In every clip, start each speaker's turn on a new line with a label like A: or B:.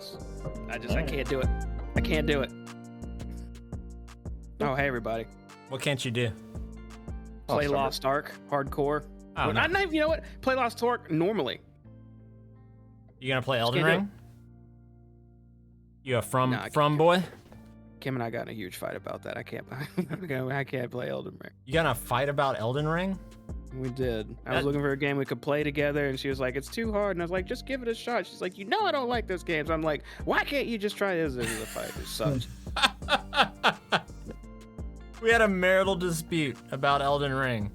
A: Souls. I can't do it. I can't do it. Oh, hey everybody.
B: What can't you do?
A: Play Lost Ark hardcore.
B: Oh,
A: Well,
B: no.
A: not, you know what? Play Lost Ark normally.
B: You gonna play Elden
A: can't do
B: Ring? You a
A: No, I
B: from boy?
A: Kim and I got in a huge fight about that. I can't play Elden Ring.
B: You gonna fight about Elden Ring?
A: We did. I was looking for a game we could play together, and she was like, "It's too hard." And I was like, "Just give it a shot." She's like, "You know I don't like those games." I'm like, "Why can't you just try this?" This is a fight. It sucks.
B: We had a marital dispute about Elden Ring.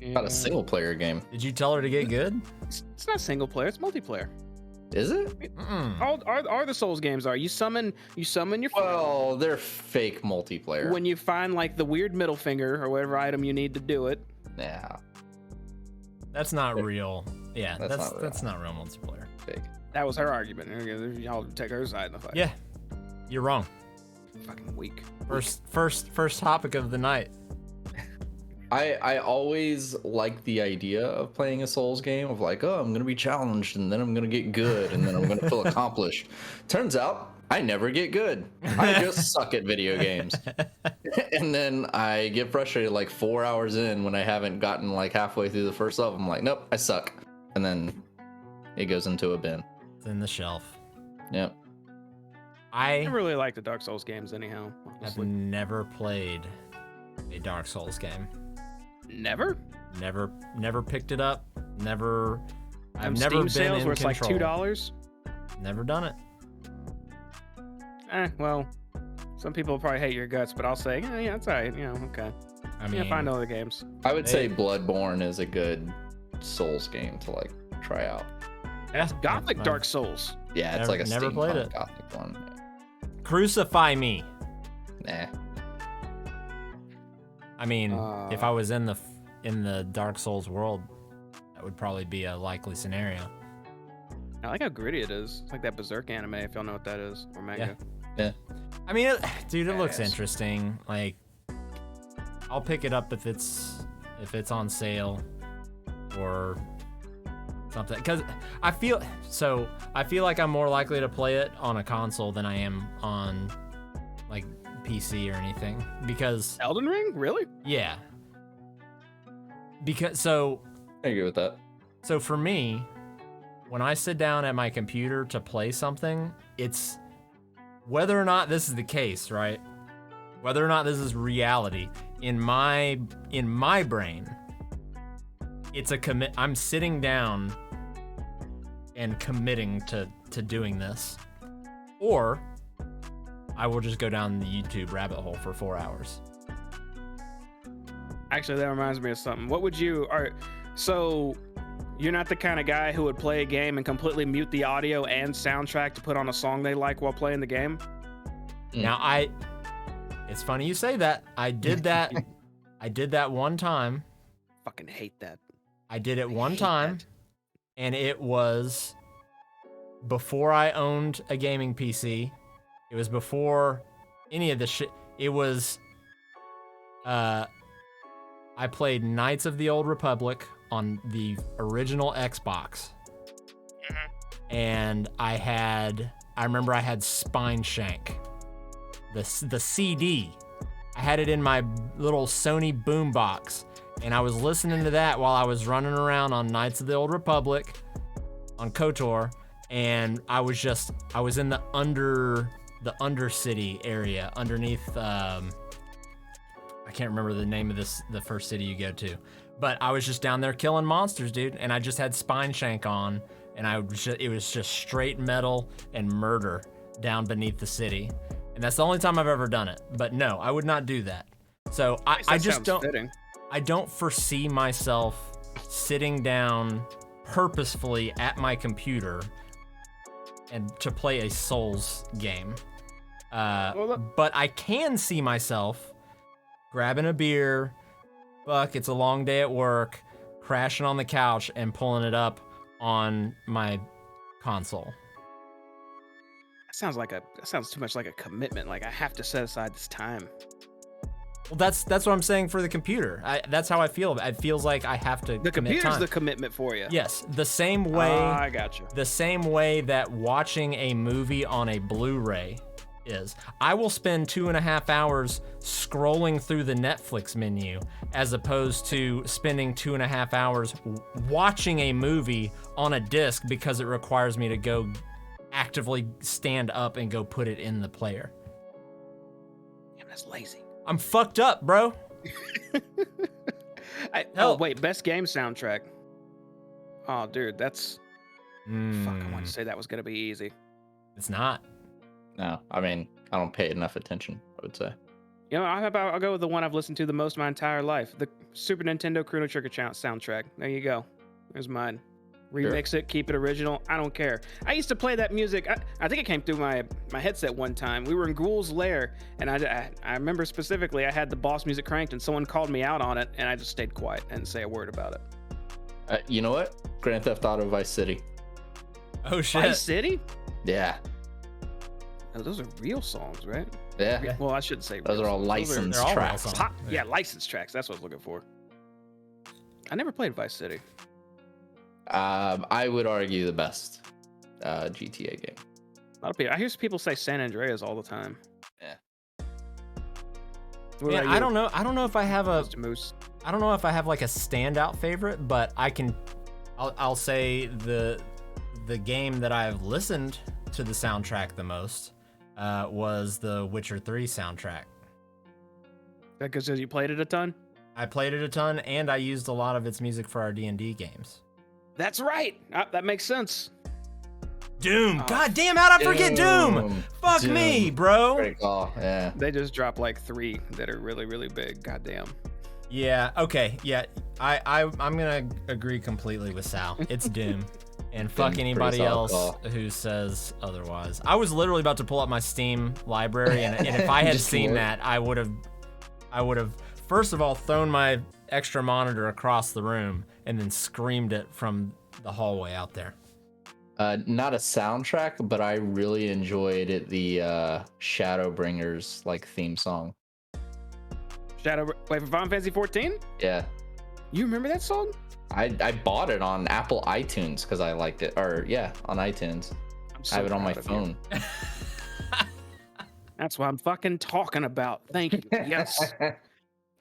C: Not a single player game.
B: Did you tell her to get good?
A: It's not single player. It's multiplayer.
C: Is it?
A: All the Souls games are. You summon your friend.
C: Well, they're fake multiplayer.
A: When you find like the weird middle finger or whatever item you need to do it.
C: Yeah.
B: That's not real. Yeah,
C: That's
B: not real multiplayer.
C: Fake.
A: That was her argument. Y'all take her side in the fight.
B: Yeah, you're wrong.
A: Fucking weak.
B: First topic of the night.
C: I always like the idea of playing a Souls game of like, oh, I'm gonna be challenged and then I'm gonna get good and then I'm gonna feel accomplished. Turns out I never get good. I just suck at video games. And then I get frustrated like 4 hours in when I haven't gotten like halfway through the first level. I'm like, nope, I suck. And then it goes into a bin.
B: It's in the shelf.
C: Yep.
A: I really like the Dark Souls games anyhow.
B: I've
A: Honestly.
B: never played a Dark Souls game.
A: Never?
B: Never picked it up. Never. I've
A: Them
B: never
A: Steam
B: been
A: sales
B: in
A: where it's
B: control.
A: like $2.
B: Never done it.
A: Well, some people probably hate your guts, but I'll say, yeah, it's alright. You know, okay.
B: I mean,
A: Find other games.
C: I would say Bloodborne is a good Souls game to like try out.
A: That's Gothic
B: I've
A: Dark Souls.
C: Yeah, it's like a
B: never played
C: steampunk
B: it.
C: Gothic one.
B: Crucify me.
C: Nah.
B: I mean, if I was in the Dark Souls world, that would probably be a likely scenario.
A: I like how gritty it is. It's like that Berserk anime, if y'all know what that is, or manga.
C: Yeah.
B: I mean, dude, it looks
A: Badass.
B: interesting. Like, I'll pick it up if it's on sale or something. Because I feel like I'm more likely to play it on a console than I am on like PC or anything. Because
A: Elden Ring? Really?
B: yeah.
C: I agree with that.
B: So for me, when I sit down at my computer to play something, it's whether or not this is the case, right? Whether or not this is reality in my brain, it's a commit. I'm sitting down and committing to doing this, or I will just go down the YouTube rabbit hole for 4 hours.
A: Actually, that reminds me of something. What would you... So, you're not the kind of guy who would play a game and completely mute the audio and soundtrack to put on a song they like while playing the game?
B: Now, it's funny you say that. I did that. I did that one time.
A: Fucking hate that.
B: I did it one time, and it was before I owned a gaming PC. It was before any of this shit. It was, I played Knights of the Old Republic on the original Xbox. And I remember I had Spine Shank, the CD. I had it in my little Sony boombox, and I was listening to that while I was running around on Knights of the Old Republic on KOTOR, and I was in the Undercity area underneath. I can't remember the name of the first city you go to, but I was just down there killing monsters, dude, and I just had Spine Shank on, and it was just straight metal and murder down beneath the city. And that's the only time I've ever done it. But no, I would not do that. So I just don't.
A: Fitting.
B: I don't foresee myself sitting down purposefully at my computer and to play a Souls game. But I can see myself grabbing a beer, it's a long day at work, crashing on the couch and pulling it up on my console.
A: That sounds too much like a commitment. Like, I have to set aside this time.
B: Well, that's what I'm saying for the computer. That's how I feel. It feels like I have to
A: The
B: commit
A: computer's
B: time.
A: the commitment for you.
B: Yes, the same way.
A: I got you.
B: The same way that watching a movie on a Blu-ray is. I will spend 2.5 hours scrolling through the Netflix menu as opposed to spending 2.5 hours watching a movie on a disc because it requires me to go actively stand up and go put it in the player.
A: Damn, that's lazy.
B: I'm fucked up, bro.
A: Oh, wait, best game soundtrack. Oh, dude, that's... Fuck, I wanted to say that was going to be easy.
B: It's not.
C: No, I mean, I don't pay enough attention, I would say.
A: You know, I'll go with the one I've listened to the most my entire life. The Super Nintendo Chrono Trigger soundtrack. There you go. There's mine. Remix it, keep it original. I don't care. I used to play that music. I think it came through my headset one time. We were in Ghoul's Lair, and I remember specifically I had the boss music cranked, and someone called me out on it, and I just stayed quiet and didn't say a word about it.
C: You know what? Grand Theft Auto Vice City.
B: Oh, shit.
A: Vice City?
C: Yeah.
A: Oh, those are real songs, right?
C: Yeah.
A: Well, I shouldn't say
C: Those
A: real
C: are all
A: songs.
C: licensed
B: they're all real
C: tracks.
B: songs.
A: Yeah, licensed tracks. That's what I was looking for. I never played Vice City.
C: I would argue the best GTA game.
A: A lot of people. I hear people say San Andreas all the time.
C: Yeah.
A: What
B: Yeah,
A: about
B: I
A: you,
B: don't know. I don't know if I have a.
A: Mr. Moose?
B: I don't know if I have like a standout favorite, but I'll say the game that I've listened to the soundtrack the most was the Witcher 3 soundtrack.
A: That because you played it a ton?
B: I played it a ton, and I used a lot of its music for our D&D games.
A: That's right. That makes sense.
B: Doom!
A: Oh.
B: God damn, how'd I forget Doom? Fuck
C: Doom.
B: me, bro!
C: Great call. Yeah.
A: They just dropped like 3 that are really, really big. Goddamn.
B: Yeah, okay, yeah. I'm gonna agree completely with Sal. It's Doom. And fuck
C: Doom's
B: anybody
C: pretty
B: else
C: solid call.
B: who says otherwise. I was literally about to pull up my Steam library, and if I had
C: Just
B: seen
C: look.
B: that, I would have first of all thrown my extra monitor across the room and then screamed it from the hallway out there.
C: Not a soundtrack, but I really enjoyed it. The Shadowbringers like theme song.
A: Wait, for Final Fantasy 14?
C: Yeah.
A: You remember that song?
C: I bought it on Apple iTunes because I liked it. Or yeah, on iTunes.
A: I'm
C: I have it on my
A: proud of you.
C: phone.
A: That's what I'm fucking talking about. Thank you. Yes.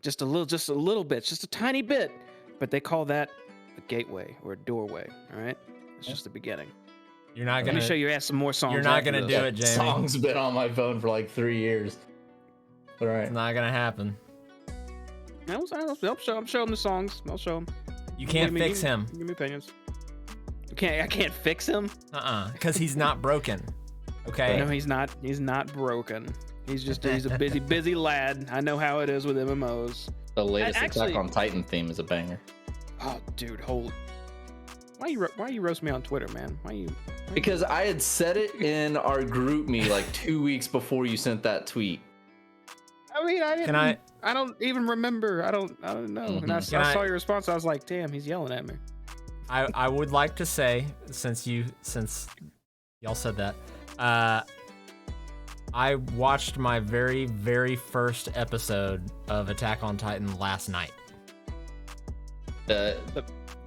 A: just a little bit, just a tiny bit. But they call that a gateway or a doorway. All right. It's just the beginning.
B: You're not
A: Let
B: gonna
A: me show your ass some more songs.
B: You're not
A: after
B: gonna
A: this.
B: do it, Jamie.
C: Song's been on my phone for like 3 years. All right.
B: It's not gonna happen.
A: I'm showing the songs. I'll show them.
B: You can't fix him.
A: Give me opinions. I can't fix him.
B: Because he's not broken. Okay.
A: No, he's not. He's not broken. He's a busy lad. I know how it is with MMOs.
C: The latest
A: Actually-
C: Attack on Titan theme is a banger.
A: Oh, dude, hold. Why you roast me on Twitter, man?
C: Because I had said it in our group me like 2 weeks before you sent that tweet.
A: I mean, I didn't.
B: Can
A: I don't even remember. I don't know. And I
B: Can
A: saw your response. I was like, damn, he's yelling at me.
B: I would like to say, since y'all said that, I watched my very, very first episode of Attack on Titan last night.
C: The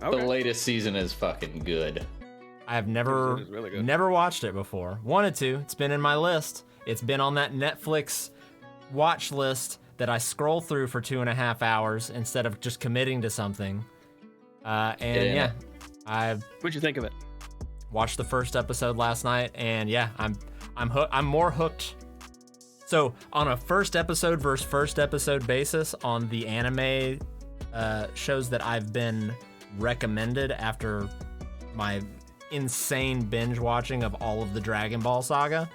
A: Okay.
C: latest season is fucking good.
B: I have never
A: It is really good.
B: never watched it before. Wanted to. It's been in my list. It's been on that Netflix watch list that I scroll through for 2.5 hours instead of just committing to something. And I
A: What'd you think of it?
B: watched the first episode last night, and yeah, I'm more hooked. So on a first episode versus first episode basis on the anime shows that I've been recommended after my insane binge watching of all of the Dragon Ball saga,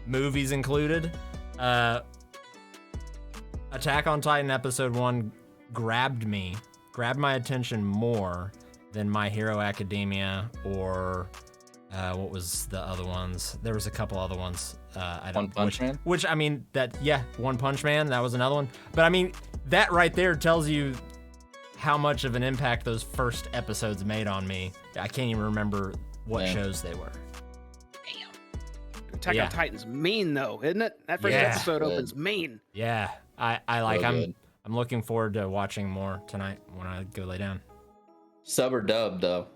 B: movies included, Attack on Titan episode 1 grabbed my attention more than My Hero Academia or what was the other ones? There was a couple other ones.
C: One Punch Man?
B: Which, I mean, One Punch Man, that was another one. But I mean, that right there tells you how much of an impact those first episodes made on me. I can't even remember what shows they were.
A: Attack
B: Yeah.
A: on Titan's mean though, isn't it? That first
B: Yeah.
A: episode
C: Good.
A: opens mean.
B: Yeah, I like.
C: So
B: I'm
C: good.
B: I'm looking forward to watching more tonight when I go lay down.
C: Sub or dub, though?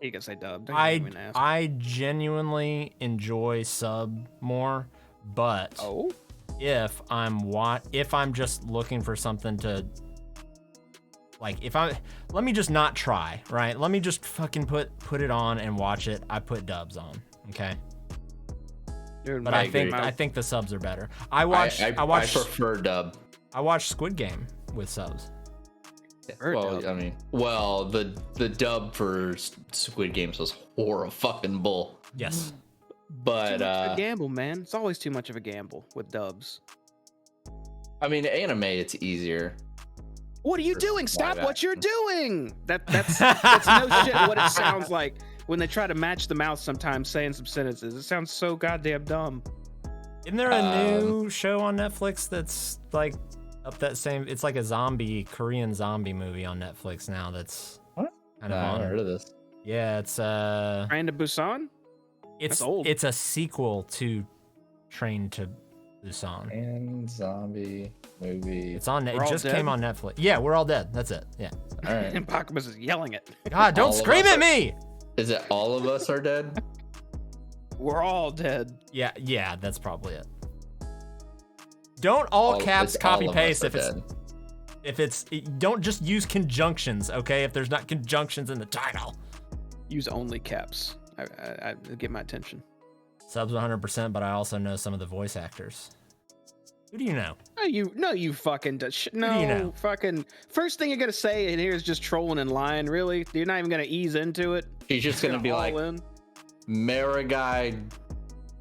A: You can say dub. Don't
B: I
A: even ask.
B: I genuinely enjoy sub more, but
A: Oh,
B: if I'm just looking for something to like, let me just not try, right? Let me just fucking put it on and watch it. I put dubs on, okay?
A: dude,
B: But
C: I
B: I think the subs are better. I
C: prefer dub.
B: I watched Squid Game with subs.
C: Well,
A: dub.
C: I mean, the dub for Squid Games was fucking bull.
B: Yes.
C: But
A: too much of a gamble, man. It's always too much of a gamble with dubs.
C: I mean, anime, it's easier.
A: What are you doing? Stop
C: live
A: what you're
C: action.
A: doing. That's no shit what it sounds like when they try to match the mouth sometimes saying some sentences. It sounds so goddamn dumb.
B: Isn't there a new show on Netflix that's like up that same? It's like a Korean zombie movie on Netflix now. That's
C: What?
B: kind of
C: I haven't
B: on.
C: heard of this.
B: Yeah, it's
A: Train to Busan?
B: it's
A: old.
B: it's a sequel to Train to Busan.
C: And zombie movie.
B: It's on. It
A: We're All
B: just
A: Dead?
B: came on Netflix. Yeah, we're all dead. That's it. Yeah.
C: All right.
A: And Pacamus is yelling it.
B: God, don't
C: All of
B: scream
C: us
B: at
C: are-
B: me.
C: Is it all of us are dead?
A: We're all dead.
B: Yeah, that's probably it. Don't all caps
C: it's all
B: copy
C: of us
B: paste
C: are
B: if it's don't just use conjunctions, okay? If there's not conjunctions in the title.
A: Use only caps. I get my attention.
B: Subs 100%, but I also know some of the voice actors. Who do you know?
A: No, you fucking no,
B: do you know?
A: fucking first thing you're gonna say in here is just trolling in line. Really, you're not even gonna ease into it.
C: He's just gonna be
A: all
C: like
A: in.
C: Marigai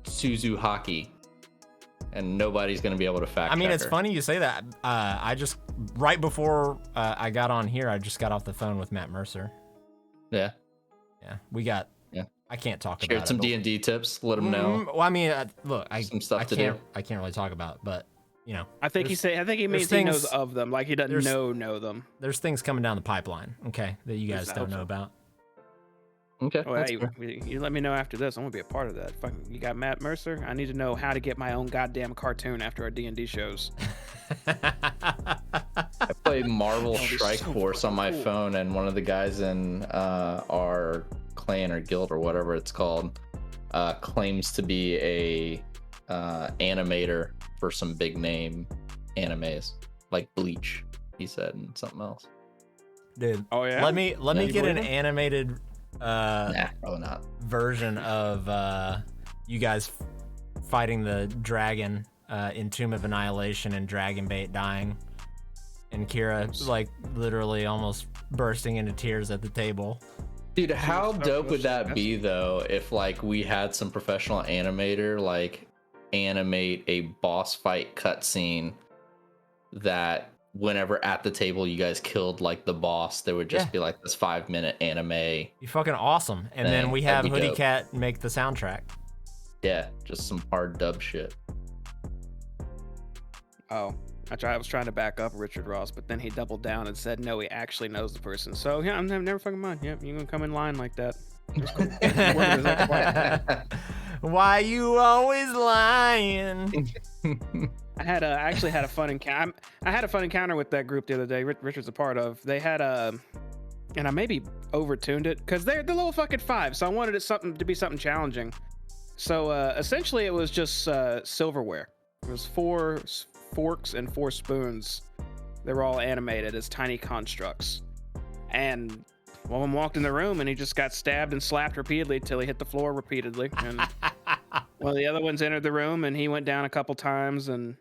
C: Suzuhaki, and nobody's gonna be able to fact.
B: I mean,
C: check
B: it's
C: her.
B: funny you say that. I just right before I got on here, I just got off the phone with Matt Mercer.
C: Yeah.
B: Yeah, we got.
C: Yeah.
B: I can't talk
C: Shared
B: about
C: some
B: it.
C: D and D tips. Let them know.
B: Well, I mean, look,
C: Some stuff
B: I
C: to
B: can't.
C: do.
B: I can't really talk about, it, but you know,
A: I think he means he knows of them, like he doesn't
B: there's-
A: know them.
B: there's things coming down the pipeline, okay, that you guys
A: I
B: don't
A: hope
B: know
A: so.
B: about.
C: Okay.
A: Oh,
C: that's
A: hey,
C: fair.
A: you let me know after this. I want to be a part of that. Fucking, you got Matt Mercer? I need to know how to get my own goddamn cartoon after our D&D shows.
C: I played Marvel
A: That'd be
C: Strike
A: so
C: Force on my
A: cool.
C: phone, and one of the guys in our clan or guild or whatever it's called claims to be a animator for some big name animes like Bleach. He said, and something else.
B: Dude,
A: Oh yeah.
B: let me
A: you
B: get an
A: believe him?
B: animated
C: Nah, probably not.
B: version of you guys fighting the dragon in Tomb of Annihilation and Dragonbait dying, and Kira like literally almost bursting into tears at the table.
C: Dude, how
A: Stuff
C: dope
A: was-
C: would that
A: that's-
C: be though if like we had some professional animator like animate a boss fight cutscene that whenever at the table you guys killed like the boss, there would just
B: Yeah.
C: be like this 5-minute anime.
B: Be fucking awesome. And then
C: Dang,
B: we have
C: that'd be
B: Hoodie
C: dope.
B: Cat make the soundtrack.
C: Yeah, just some hard dub shit.
A: Oh, I was trying to back up Richard Ross, but then he doubled down and said no, he actually knows the person. So yeah, I'm never fucking mind. Yep, you gonna come in line like that. That's cool. Where was that?
B: Why you always lying?
A: I actually had a fun encounter. I had a fun encounter with that group the other day. Richard's a part of. They had and I maybe overtuned it because they're level fucking 5, so I wanted it to be something challenging. So essentially, it was just silverware. It was 4 forks and 4 spoons. They were all animated as tiny constructs. And one of them walked in the room and he just got stabbed and slapped repeatedly till he hit the floor repeatedly. And one of the other ones entered the room and he went down a couple times and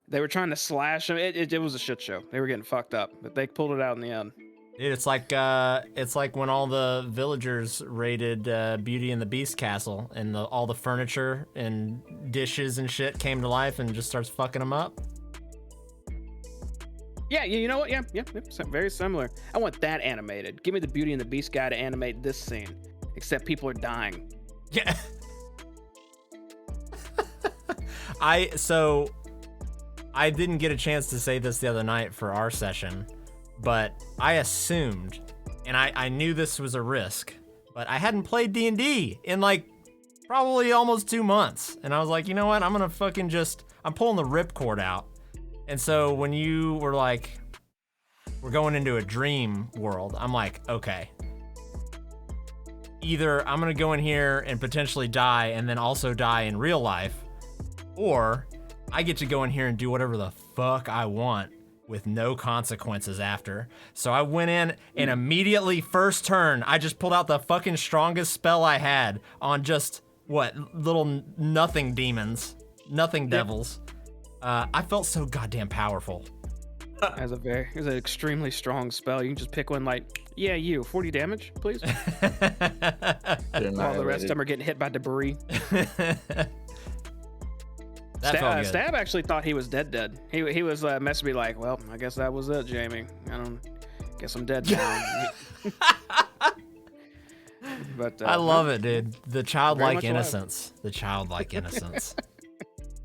A: they were trying to slash him. It was a shit show. They were getting fucked up, but they pulled it out in the end.
B: Dude, it's like when all the villagers raided Beauty and the Beast castle, and all the furniture and dishes and shit came to life and just starts fucking them up.
A: Yeah, you know what? Yeah, very similar. I want that animated. Give me the Beauty and the Beast guy to animate this scene, except people are dying.
B: Yeah. I didn't get a chance to say this the other night for our session, but I assumed, and I knew this was a risk, but I hadn't played D&D in like probably almost 2 months. And I was like, you know what? I'm gonna fucking I'm pulling the ripcord out. And so when you were like, we're going into a dream world, I'm like, okay. Either I'm gonna go in here and potentially die and then also die in real life, or I get to go in here and do whatever the fuck I want with no consequences after. So I went in and immediately first turn, I just pulled out the fucking strongest spell I had on just, little nothing demons, nothing devils. I felt so goddamn powerful.
A: It's an extremely strong spell. You can just pick one like, yeah, 40 damage, please. While the rest of them are getting hit by debris. Stab actually thought he was dead. He was messing me like, well, I guess that was it, Jamie. Guess I'm dead now. But
B: I love it, dude. The childlike innocence. The childlike innocence.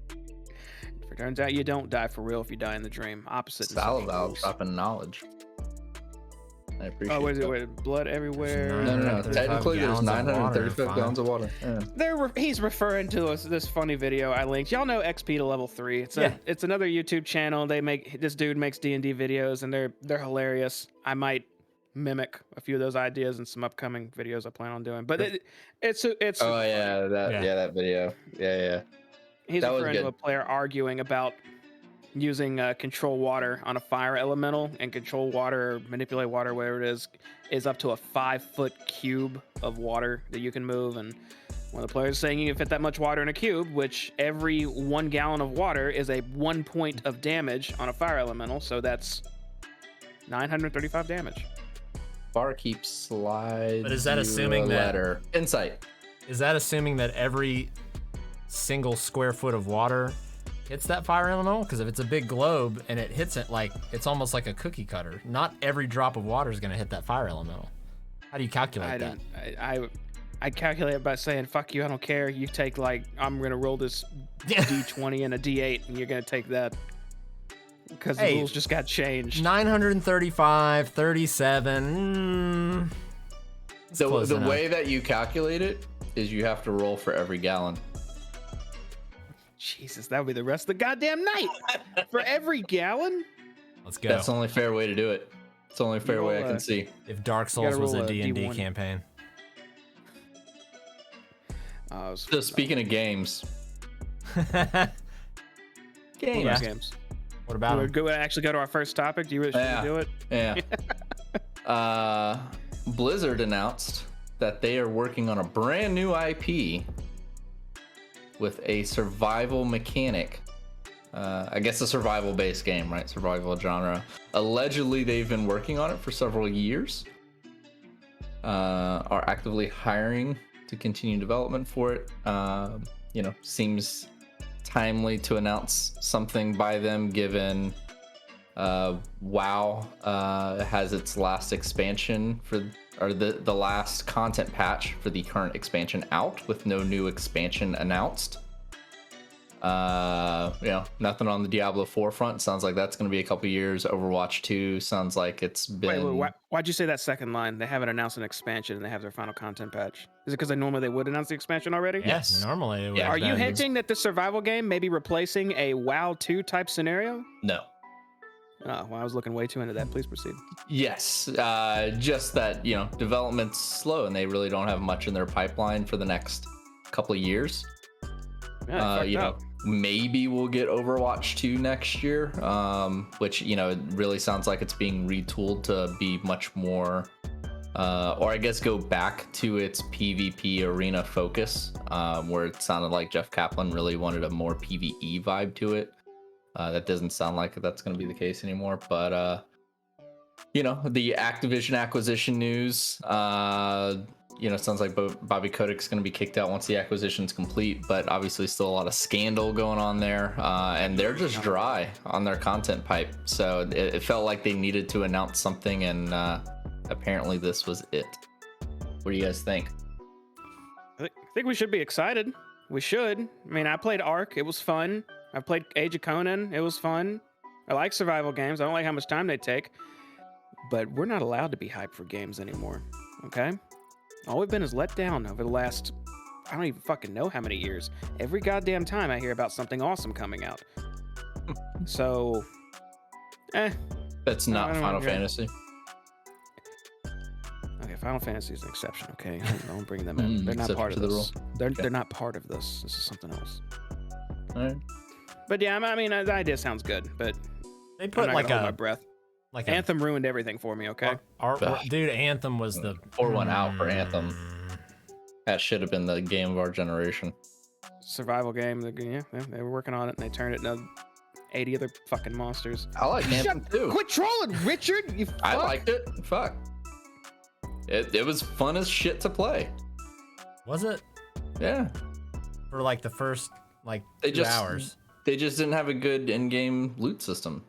A: It turns out you don't die for real if you die in the dream. Opposite.
C: Salaval dropping knowledge. I appreciate it.
A: Oh, wait, blood everywhere.
C: No. Technically, there's 935 gallons of water. Yeah.
A: He's referring to this funny video I linked. Y'all know XP to level 3. It's another YouTube channel. This dude makes D&D videos, and they're hilarious. I might mimic a few of those ideas in some upcoming videos I plan on doing. But it's
C: that video. Yeah.
A: He's referring to a player arguing about using control water on a fire elemental, and control water or manipulate water, whatever it is up to a 5-foot cube of water that you can move. And one of the players is saying you can fit that much water in a cube, which every 1 gallon of water is a 1 point of damage on a fire elemental. So that's 935 damage.
C: Barkeep slide.
B: But is that assuming
C: that insight?
B: Is that assuming that every single square foot of water hits that fire elemental? Because if it's a big globe and it hits it, like, it's almost like a cookie cutter. Not every drop of water is going to hit that fire elemental. How do you calculate that?
A: I calculate it by saying, fuck you, I don't care. You take, I'm going to roll this D20 and a D8, and you're going to take that. Because the rules just got changed.
B: 935, 37.
C: The way that you calculate it is you have to roll for every gallon.
A: Jesus, that would be the rest of the goddamn night. For every gallon?
B: Let's go.
C: That's the only fair way to do it. It's the only fair way I can see.
B: If Dark Souls was a D&D campaign.
C: So speaking of games.
A: Games.
B: What about it?
A: Go actually go to our first topic. Do you really should do it?
C: Yeah. Blizzard announced that they are working on a brand new IP with a survival mechanic. I guess a survival-based game, right? Survival genre. Allegedly, they've been working on it for several years. Are actively hiring to continue development for it. Seems timely to announce something by them, given WoW has its last expansion the last content patch for the current expansion out, with no new expansion announced. Nothing on the Diablo 4 front. Sounds like that's going to be a couple years. Overwatch 2 sounds like it's been...
A: Wait, why'd you say that second line? They haven't announced an expansion and they have their final content patch. Is it because normally they would announce the expansion already?
B: Yes, normally it would.
A: Are you hinting that the survival game may be replacing a WoW 2 type scenario?
C: No.
A: Oh, well, I was looking way too into that. Please proceed.
C: Yes, just that, development's slow and they really don't have much in their pipeline for the next couple of years. Maybe we'll get Overwatch 2 next year, which, it really sounds like it's being retooled to be much more, or I guess go back to its PvP arena focus, where it sounded like Jeff Kaplan really wanted a more PvE vibe to it. That doesn't sound like that's going to be the case anymore, but the Activision acquisition news, sounds like Bobby Kotick's going to be kicked out once the acquisition's complete, but obviously still a lot of scandal going on there, and they're just dry on their content pipe. So it felt like they needed to announce something, and apparently this was it. What do you guys think?
A: I think we should be excited. We should. I mean, I played Ark. It was fun. I played Age of Conan. It was fun. I like survival games. I don't like how much time they take. But we're not allowed to be hyped for games anymore. Okay? All we've been is let down over the last I don't even fucking know how many years. Every goddamn time I hear about something awesome coming out. So,
C: That's not
A: I don't
C: Final
A: agree.
C: Fantasy.
A: Okay, Final Fantasy is an exception. Okay, don't bring them in. They're not
C: Exception
A: part of
C: to the
A: this.
C: rule.
A: They're not part of this. This is something else.
C: All right.
A: But yeah, I mean, the idea sounds good, but
B: They
A: I'm
B: put
A: not
B: like
A: gonna hold my
B: a
A: breath.
B: like
A: Anthem ruined everything for me. Okay.
B: dude. Anthem was the
C: Pour one out for Anthem. That should have been the game of our generation.
A: Survival game. Yeah, they were working on it, and they turned it into 80 other fucking monsters.
C: I like Anthem too.
A: Quit trolling, Richard. You fuck.
C: I liked it. Fuck. It was fun as shit to play.
B: Was it
C: Yeah.
B: for like the first like
C: They
B: 2
C: just
B: hours?
C: They just didn't have a good in-game loot system.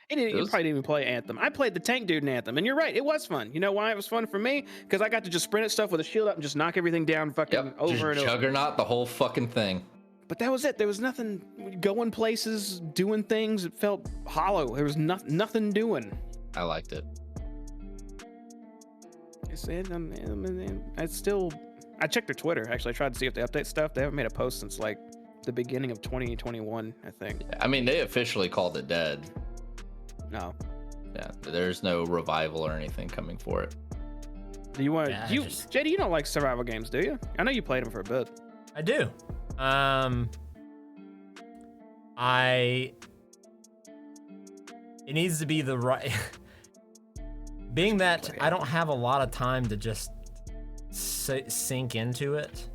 A: You
C: was-
A: probably didn't even play Anthem. I played the tank dude in Anthem, and you're right, it was fun. You know why it was fun for me? Because I got to just sprint at stuff with a shield up and just knock everything down fucking
C: Yep.
A: over
C: just
A: and over.
C: Juggernaut, the whole fucking thing.
A: But that was it. There was nothing going places, doing things. It felt hollow. There was nothing doing.
C: I liked it.
A: I checked their Twitter, actually. I tried to see if they update stuff. They haven't made a post since like the beginning of 2021, I think.
C: I mean, they officially called it dead.
A: No.
C: Yeah, there's no revival or anything coming for it.
A: Do you want
B: Yeah,
A: JD, you don't like survival games, do you? I know you played them for a bit.
B: I do. It needs to be the right. Being that I don't have a lot of time to just sink into it,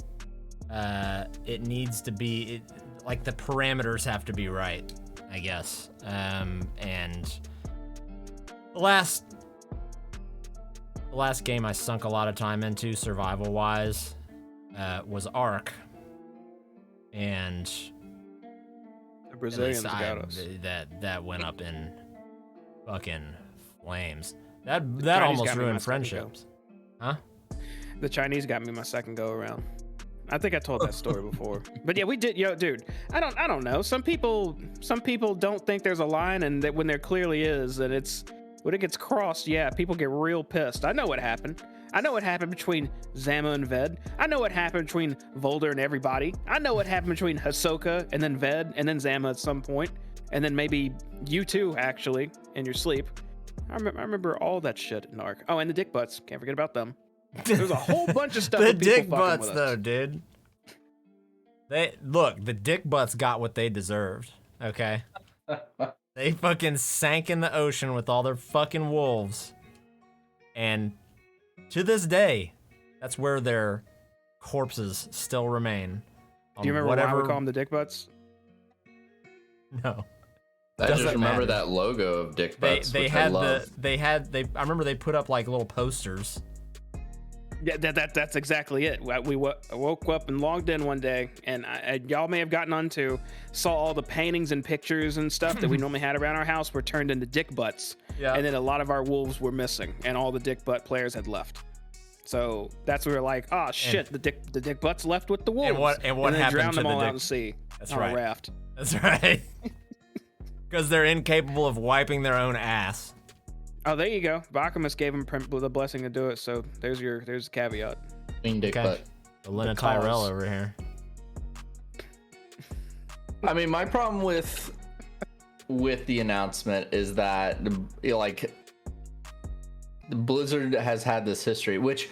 B: it needs to be like the parameters have to be right, I guess. And the last game I sunk a lot of time into survival wise was Ark, and
A: The Brazilians
B: at
A: got
B: least
A: us.
B: that went up in fucking flames. That
A: Chinese
B: almost
A: got me my
B: ruined
A: second
B: friendships. Huh?
A: The Chinese got me my second go around. I think I told that story before. But yeah, we did. Yo, dude, I don't know. Some people don't think there's a line, and that when there clearly is, and when it gets crossed, yeah, people get real pissed. I know what happened. I know what happened between Zama and Ved. I know what happened between Volder and everybody. I know what happened between Hisoka and then Ved and then Zama at some point, and then maybe you too, actually, in your sleep. I remember all that shit in Ark. Oh, and the dick butts. Can't forget about them. There's a whole bunch of stuff.
B: The
A: with people
B: dick
A: fucking
B: butts,
A: with us.
B: though, dude. The dick butts got what they deserved. Okay, they fucking sank in the ocean with all their fucking wolves, and to this day, that's where their corpses still remain.
A: Do you remember why we call them the dick butts?
B: No.
C: I just
B: Doesn't
C: remember
B: matter.
C: that logo of Dick Butts,
B: They
C: which
B: had
C: I love.
B: I remember they put up like little posters.
A: Yeah, that's exactly it. We woke up and logged in one day, and y'all may have gotten onto, saw all the paintings and pictures and stuff that we normally had around our house were turned into dick butts.
B: Yeah.
A: And then a lot of our wolves were missing, and all the dick butt players had left. So that's where we're like, oh shit, the dick butts left with the wolves.
B: And what
A: then
B: happened
A: drowned
B: to
A: them
B: the
A: all
B: dick?
A: out in the sea
B: That's
A: on
B: right.
A: a raft.
B: That's right. Because they're incapable of wiping their own ass.
A: Oh, there you go. Bakamus gave him the blessing to do it. So there's a caveat.
C: Queen Dick
B: Okay.
C: Butt.
B: The Lena
A: The cause.
B: Tyrell over here.
C: I mean, my problem with the announcement is that, you know, like, Blizzard has had this history, which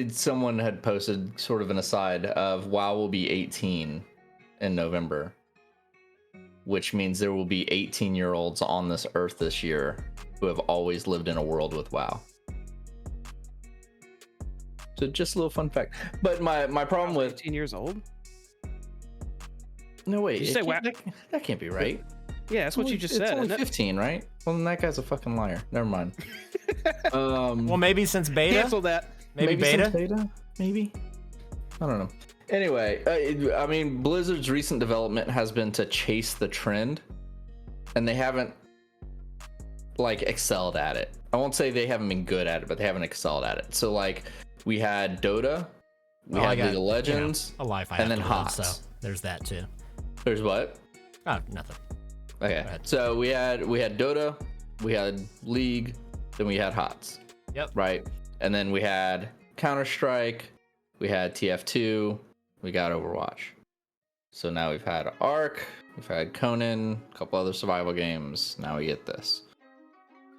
C: someone had posted sort of an aside of WoW will be 18 in November, which means there will be 18-year-olds on this earth this year who have always lived in a world with WoW. So just a little fun fact. But my problem with
A: 18 years old.
C: no wait,
A: Did you say WoW?
C: that can't be right.
A: Yeah, that's what you just
C: It's
A: said.
C: only
A: Isn't it?
C: 15, right? Well, then that guy's a fucking liar. Never mind.
B: Well, maybe since beta.
A: Cancel that.
B: Maybe beta.
C: since beta. Maybe. I don't know. Anyway, I mean, Blizzard's recent development has been to chase the trend, and they haven't like excelled at it. I won't say they haven't been good at it, but they haven't excelled at it. So like, we had Dota, we had League of Legends,
B: a life I
C: and
B: have
C: then
B: to live,
C: HOTS.
B: so there's that too.
C: There's what?
B: Oh, nothing.
C: Okay,
B: ahead.
C: so we had Dota, we had League, then we had HOTS.
B: Yep.
C: Right, and then we had Counter-Strike, we had TF2, we got Overwatch. So now we've had Ark, we've had Conan, a couple other survival games. Now we get this.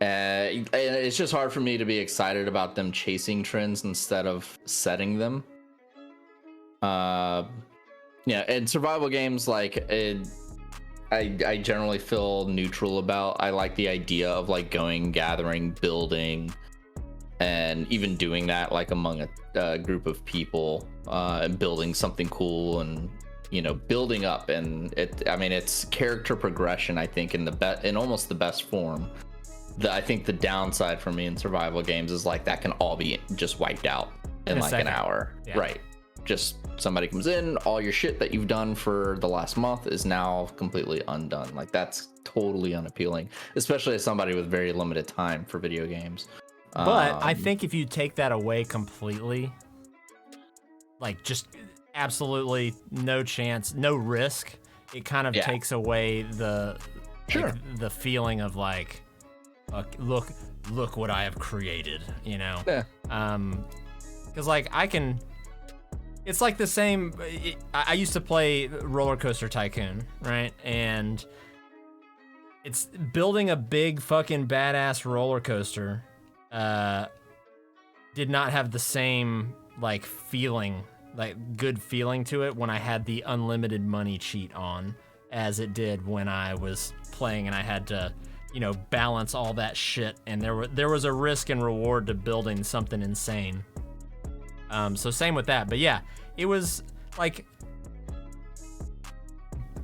C: And it's just hard for me to be excited about them chasing trends instead of setting them. Yeah, and survival games, like, I generally feel neutral about. I like the idea of like going, gathering, building, and even doing that like among a group of people, and building something cool, and building up. And it's character progression, I think, in almost the best form. I think the downside for me in survival games is like that can all be just wiped out in like an hour. Yeah. Right. Just somebody comes in, all your shit that you've done for the last month is now completely undone. Like, that's totally unappealing, especially as somebody with very limited time for video games.
B: But I think if you take that away completely, like just absolutely no chance, no risk, it kind of takes away the feeling of like, look what I have created, Yeah. Because like it's like the same. I used to play Roller Coaster Tycoon, right? And it's building a big fucking badass roller coaster. Did not have the same like feeling, like good feeling to it when I had the unlimited money cheat on as it did when I was playing and I had to, balance all that shit. And there was a risk and reward to building something insane. So same with that, but yeah, it was like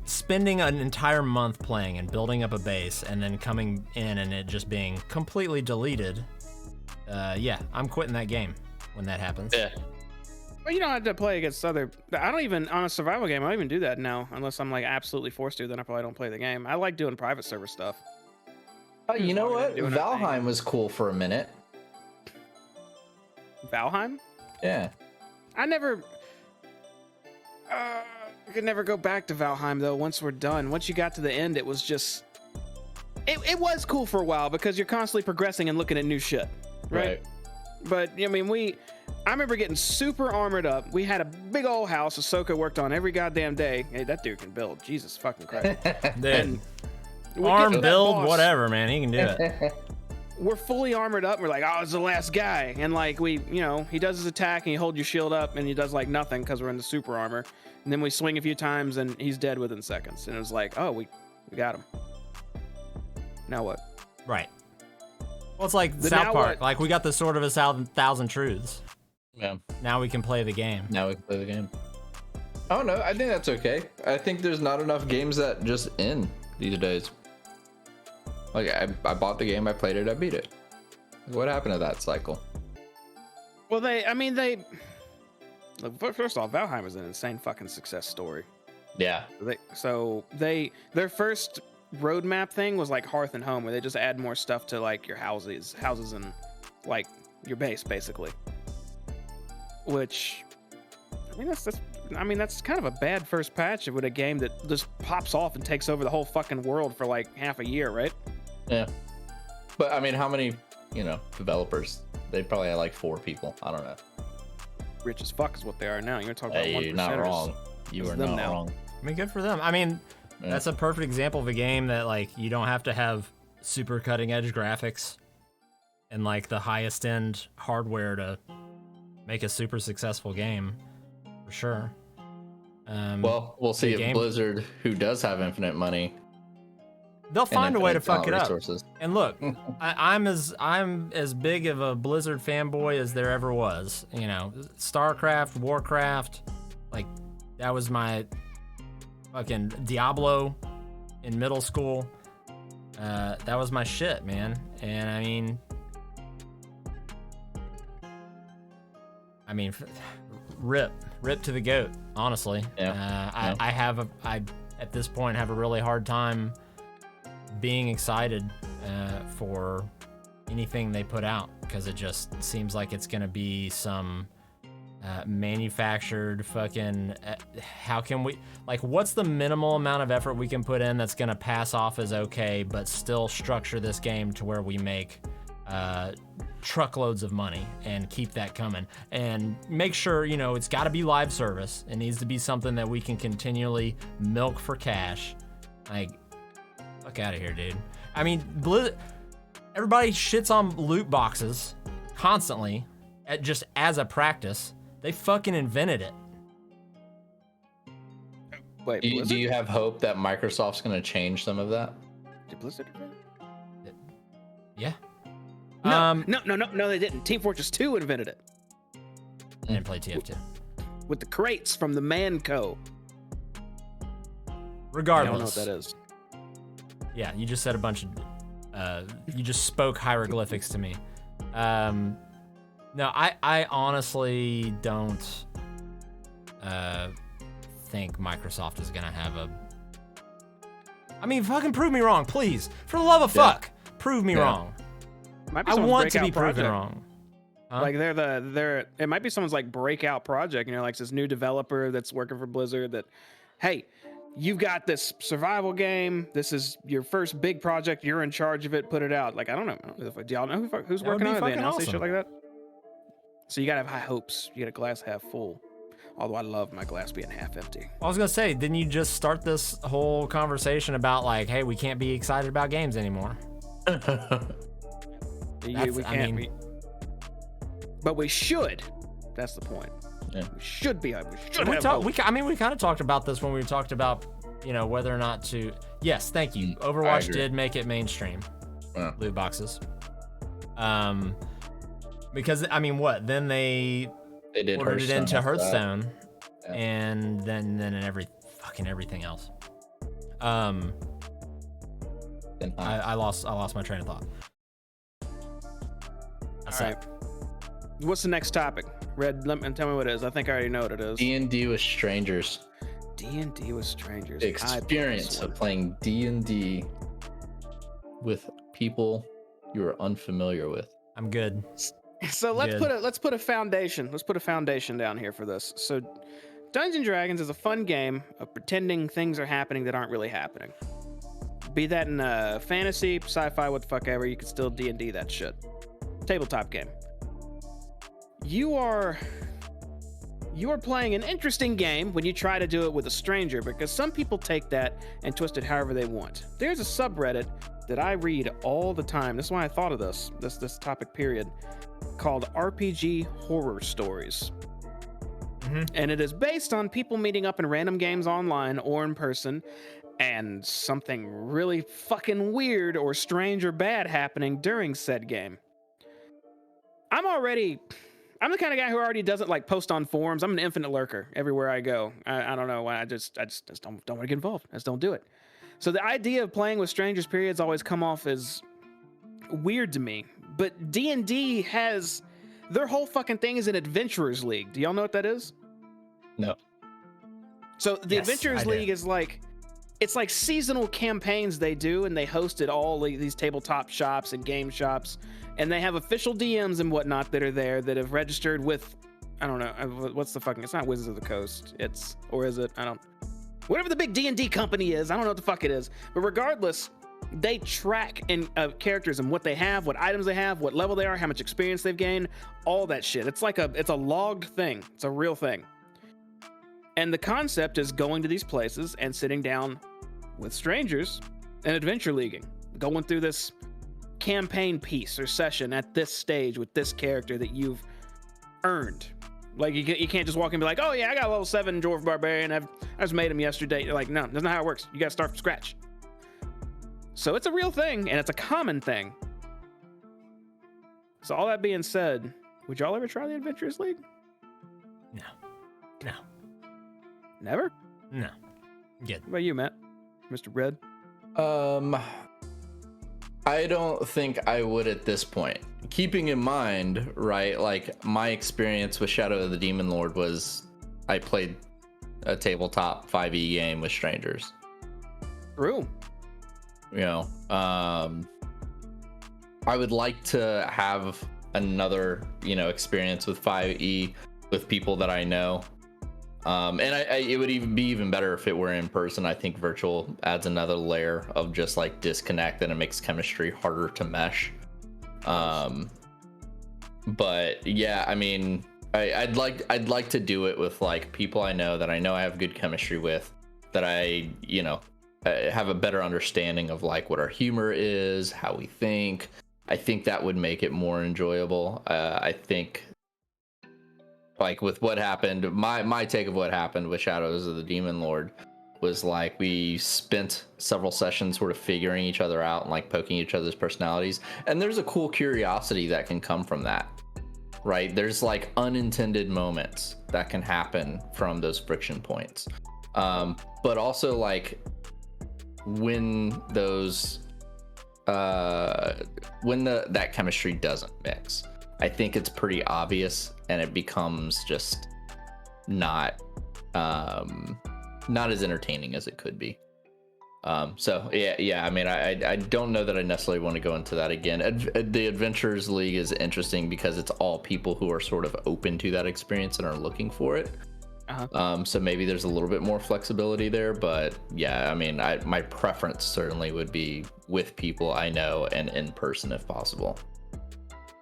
B: spending an entire month playing and building up a base and then coming in and it just being completely deleted. Yeah, I'm quitting that game when that happens.
C: Yeah.
A: Well, you don't have to play against other. I don't even, on a survival game, I don't even do that now unless I'm like absolutely forced to. Then I probably don't play the game. I like doing private server stuff.
C: You know what? Valheim was cool for a minute.
A: Valheim?
C: Yeah.
A: I could never go back to Valheim though. Once we're done, once you got to the end, it was just, it was cool for a while because you're constantly progressing and looking at new shit, right? But I remember getting super armored up. We had a big old house Ahsoka worked on every goddamn day. Hey, that dude can build. Jesus fucking Christ.
B: Dude, arm build, whatever, man. He can do it.
A: We're fully armored up. And we're like, oh, it's the last guy. And like he does his attack and you hold your shield up and he does like nothing because we're in the super armor. And then we swing a few times and he's dead within seconds. And it was like, oh, we got him. Now what?
B: Right. Well, it's like South Park. Like, we got the Sword of a Thousand Truths.
C: Yeah.
B: Now we can play the game.
C: Oh, no, I think that's okay. I think there's not enough games that just end these days. Like, I bought the game, I played it, I beat it. What happened to that cycle?
A: Well, first off, Valheim is an insane fucking success story.
C: Yeah.
A: Their first roadmap thing was like Hearth and Home, where they just add more stuff to like your houses and like your base, basically. Which, that's kind of a bad first patch with a game that just pops off and takes over the whole fucking world for like half a year, right?
C: Yeah. But how many, developers? They probably had like 4 people. I don't know.
A: Rich as fuck is what they are now. You're talking about 1%.
C: You're not wrong. You are not wrong.
B: Good for them. That's a perfect example of a game that like you don't have to have super cutting edge graphics and like the highest end hardware to make a super successful game, for sure.
C: Well, we'll see if Blizzard, who does have infinite money,
B: they'll find a way to fuck it up. And look, I'm as big of a Blizzard fanboy as there ever was. StarCraft, Warcraft, like that was my fucking Diablo in middle school. That was my shit, man. And rip to the goat, honestly.
C: Yeah.
B: I at this point have a really hard time being excited for anything they put out, because it just seems like it's gonna be some manufactured fucking how can we, like, what's the minimal amount of effort we can put in that's gonna pass off as okay but still structure this game to where we make truckloads of money and keep that coming, and make sure, you know, it's got to be live service. It needs to be something that we can continually milk for cash. Like, fuck out of here, dude. I mean, everybody shits on loot boxes constantly, just as a practice. They fucking invented it.
A: Wait,
C: Do you have hope that Microsoft's going to change some of that?
A: Did Blizzard?
B: Yeah.
A: No, they didn't. Team Fortress 2 invented it.
B: I didn't play TF2.
A: With the crates from the Manco.
B: Regardless.
A: I don't know what that is.
B: Yeah, you just said a bunch of, you just spoke hieroglyphics to me. No, I honestly don't think Microsoft is gonna have a. I mean, fucking prove me wrong, please. For the love of fuck, prove me wrong.
A: Might be
B: I
A: someone's
B: want to be
A: breakout
B: proven
A: project.
B: wrong. Huh?
A: Like they're it might be someone's like breakout project, you know, like this new developer that's working for Blizzard that, hey, you've got this survival game. This is your first big project. You're in charge of it. Put it out. Like, I don't know. Do y'all know who's
B: That would
A: working
B: be
A: on it? They
B: fucking
A: announce
B: awesome.
A: shit like that. So you gotta have high hopes. You got a glass half full. Although I love my glass being half empty.
B: I was gonna say, didn't you just start this whole conversation about like, hey, we can't be excited about games anymore?
A: We
B: That's- I
A: can't.
B: mean-
A: But we should. That's the point.
C: Yeah.
A: We should be. We should
B: We
A: have
B: talked.
A: hope.
B: I mean, we kind of talked about this when we talked about, you know, whether or not to. Yes, thank you.
C: I
B: Overwatch
C: agree.
B: did make it mainstream.
C: Yeah.
B: Loot boxes. Because I mean, what? Then they
C: They did
B: ordered it
C: Hearthstone
B: into
C: after that.
B: Hearthstone,
C: Yeah.
B: and then everything else.
C: Then,
B: I lost my train of thought. That's
A: All
B: it.
A: right. What's the next topic? Red, tell me what it is. I think I already know what it is.
C: D&D with strangers.
A: D&D with strangers.
C: The experience of playing D&D with people you are unfamiliar with.
B: I'm good.
A: So let's
B: Good.
A: put a foundation. Let's put a foundation down here for this. So Dungeons and Dragons is a fun game of pretending things are happening that aren't really happening. Be that in fantasy, sci-fi, what the fuck ever, you can still D&D that shit. Tabletop game. You are playing an interesting game when you try to do it with a stranger, because some people take that and twist it however they want. There's a subreddit that I read all the time. This is why I thought of this topic period, called RPG Horror Stories. And it is based on people meeting up in random games online or in person, and something really fucking weird or strange or bad happening during said game. I'm the kind of guy who already doesn't like post on forums. I'm an infinite lurker everywhere I go. I don't know why. I just don't want to get involved. I just don't do it. So the idea of playing with strangers periods always come off as weird to me. But D&D has their whole fucking thing is an Adventurers League. Do y'all know what that is?
C: No.
A: So the
B: Yes,
A: Adventurers
B: I do.
A: League is like, it's like seasonal campaigns they do, and they host at all these tabletop shops and game shops, and they have official DMs and whatnot that are there that have registered with, I don't know, what's the fucking, it's not Wizards of the Coast, or is it? Whatever the big D&D company is, I don't know what the fuck it is, but regardless, they track characters and what they have, what items they have, what level they are, how much experience they've gained, all that shit. It's a logged thing. It's a real thing. And the concept is going to these places and sitting down with strangers and adventure leaguing, going through this campaign piece or session at this stage with this character that you've earned. Like, you can't just walk in and be like, oh yeah, I got a level 7 Dwarf Barbarian, I just made him yesterday. You're like, no, that's not how it works. You gotta start from scratch. So it's a real thing, and it's a common thing. So all that being said, would y'all ever try the Adventurers League?
B: No.
A: Never?
B: No. Good.
A: What about you, Matt? Mr. Red?
C: I don't think I would at this point. Keeping in mind, right, like my experience with Shadow of the Demon Lord was I played a tabletop 5e game with strangers.
A: True.
C: You know, I would like to have another, experience with 5e with people that I know. And it would even be even better if it were in person. I think virtual adds another layer of just like disconnect, and it makes chemistry harder to mesh. But yeah, I mean, I'd like to do it with like people I know that I know I have good chemistry with, that I have a better understanding of like what our humor is, how we think. I think that would make it more enjoyable. I think like with what happened, my take of what happened with Shadows of the Demon Lord was like we spent several sessions sort of figuring each other out and like poking each other's personalities, and there's a cool curiosity that can come from that, right? There's like unintended moments that can happen from those friction points, but also like when those when that chemistry doesn't mix, I think it's pretty obvious and it becomes just not as entertaining as it could be. So yeah, I mean, I don't know that I necessarily want to go into that again. The Adventurers League is interesting because it's all people who are sort of open to that experience and are looking for it. So maybe there's a little bit more flexibility there, but yeah, I mean, my preference certainly would be with people I know and in person if possible.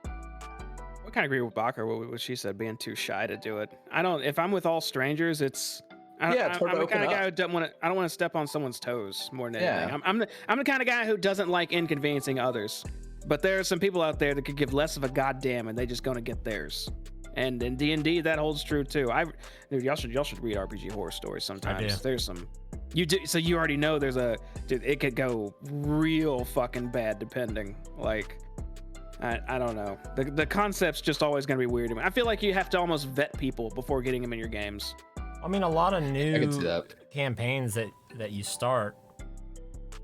A: I kind of agree with Bacher, what she said, being too shy to do it. If I'm with all strangers, it's
C: It's hard
A: I'm
C: to
A: the kind of
C: open
A: guy
C: up.
A: who I don't want to step on someone's toes more than
C: Yeah.
A: anything. I'm the kind of guy who doesn't like inconveniencing others. But there are some people out there that could give less of a goddamn and they just gonna get theirs. And in D&D that holds true too. Dude, y'all should read RPG horror stories sometimes.
B: I do.
A: There's some so you already know it could go real fucking bad depending. Like I don't know. The concept's just always gonna be weird to me. I feel like you have to almost vet people before getting them in your games.
B: I mean, a lot of
C: I can see
B: new
C: that.
B: campaigns that you start,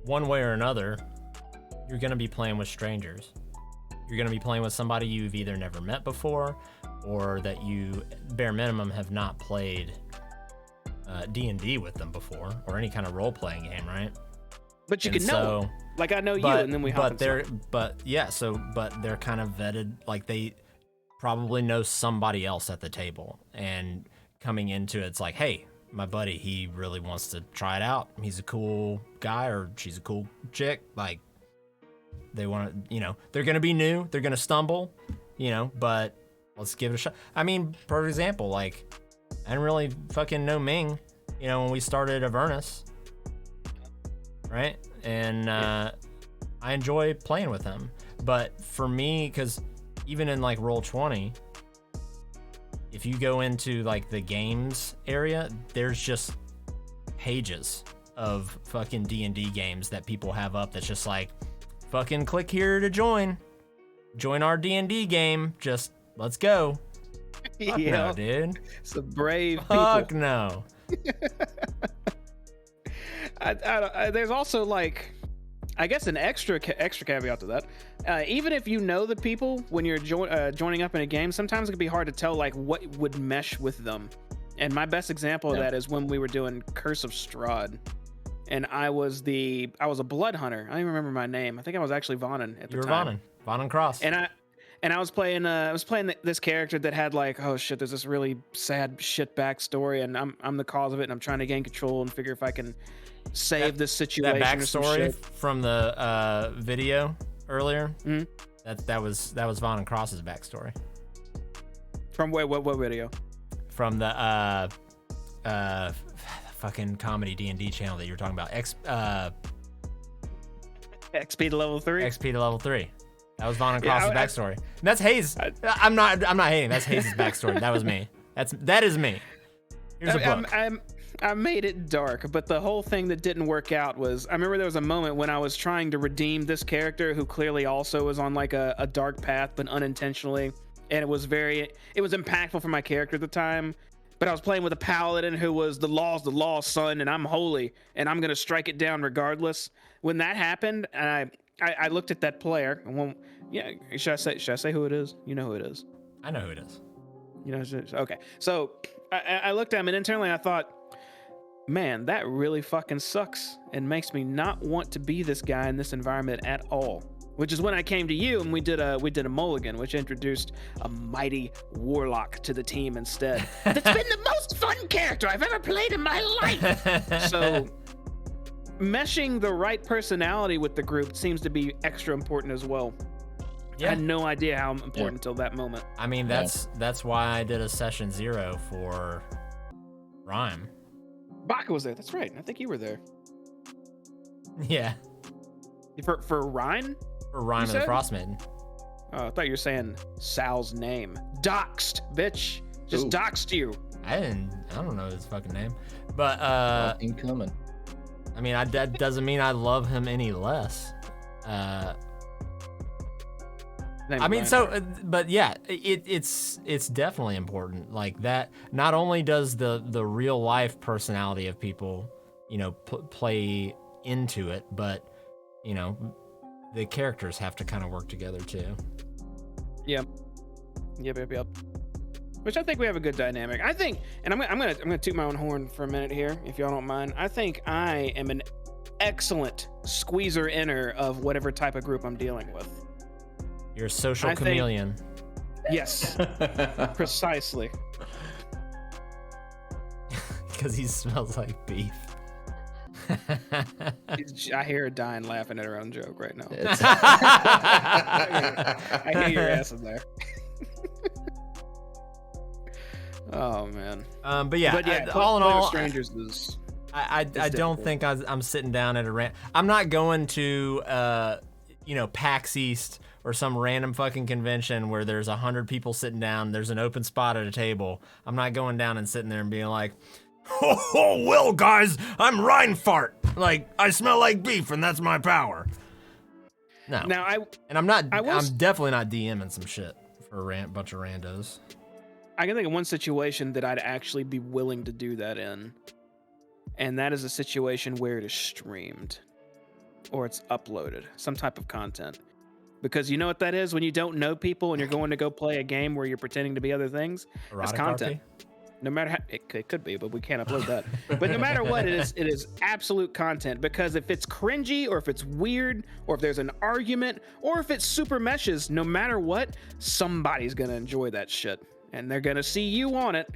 B: one way or another, you're going to be playing with strangers. You're going to be playing with somebody you've either never met before or that you, bare minimum, have not played D&D with them before, or any kind of role-playing game, right?
A: But you can know them. Like I know you, and then we hop in something.
B: But they're kind of vetted, like they probably know somebody else at the table, and coming into it, it's like, hey, my buddy, he really wants to try it out. He's a cool guy, or she's a cool chick. Like, they want to, they're going to be new. They're going to stumble, but let's give it a shot. I mean, for example, like, I didn't really fucking know Ming, when we started Avernus, right? And I enjoy playing with him. But for me, because even in like Roll20, if you go into like the games area, there's just pages of fucking D&D games that people have up that's just like, fucking click here to join our D&D game. Just let's go. Fuck no, dude.
A: Some brave people.
B: Fuck no.
A: There's also like, I guess an extra caveat to that. Even if you know the people when you're joining up in a game, sometimes it can be hard to tell like what would mesh with them. And my best example of that is when we were doing Curse of Strahd, and I was a blood hunter. I don't even remember my name. I think I was actually Vonnen at the time.
B: You were Vonnen Cross.
A: And I was playing this character that had like, oh shit, there's this really sad shit backstory, and I'm the cause of it, and I'm trying to gain control and figure if I can save this situation.
B: That backstory from the video earlier.
A: Mm-hmm.
B: That was Vonnen Cross's backstory.
A: From what video?
B: From the fucking comedy D&D channel that you were talking about.
A: XP to level 3.
B: XP to level 3. That was Vonnen Cross's backstory. And that's Hayes. I'm not hating. That's Hayes' backstory. That was me. That is me. Here's a book.
A: I made it dark, but the whole thing that didn't work out was, I remember there was a moment when I was trying to redeem this character who clearly also was on like a dark path, but unintentionally, and it was impactful for my character at the time. But I was playing with a paladin who was the law's son, and I'm holy, and I'm gonna strike it down regardless. When that happened, and I looked at that player, and should I say who it is? You know who it is.
B: I know who it is.
A: You know, okay. So I looked at him, and internally I thought, man, that really fucking sucks and makes me not want to be this guy in this environment at all. Which is when I came to you and we did a mulligan, which introduced a mighty warlock to the team instead. That's been the most fun character I've ever played in my life. So meshing the right personality with the group seems to be extra important as well. I had no idea how important until that moment.
B: I mean, that's why I did a session 0 for Rhyme.
A: Baka was there. That's right. I think you were there.
B: Yeah.
A: For Ryan?
B: For Rhyme and the Frost Maiden.
A: Oh, I thought you were saying Sal's name. Doxed, bitch. Just doxed you.
B: I don't know his fucking name. But
C: incoming.
B: I mean, that doesn't mean I love him any less. I mean, but yeah, it's definitely important. Like that, not only does the real life personality of people, you know, play into it, but you know, the characters have to kind of work together too.
A: Yep. Which I think we have a good dynamic. I think, and I'm gonna toot my own horn for a minute here, if y'all don't mind. I think I am an excellent squeezer inner of whatever type of group I'm dealing with.
B: You're a social chameleon.
A: Yes, precisely.
B: Because he smells like beef.
A: I hear her dying laughing at her own joke right now. I hear your ass in there. Oh man.
B: But yeah, all in all,
A: strangers is.
B: I don't think I'm sitting down at a rant. I'm not going to PAX East or some random fucking convention where there's 100 people sitting down. There's an open spot at a table. I'm not going down and sitting there and being like, oh well, guys, I'm Reinfart. Like I smell like beef, and that's my power. No.
A: Now
B: I'm definitely not DMing some shit for a bunch of randos.
A: I can think of one situation that I'd actually be willing to do that in. And that is a situation where it is streamed or it's uploaded, some type of content. Because you know what that is when you don't know people and you're going to go play a game where you're pretending to be other things? That's content. No matter how it could be, but we can't upload that. But no matter what, it is absolute content. Because if it's cringy or if it's weird or if there's an argument or if it super meshes, no matter what, somebody's gonna enjoy that shit. And they're gonna see you on it.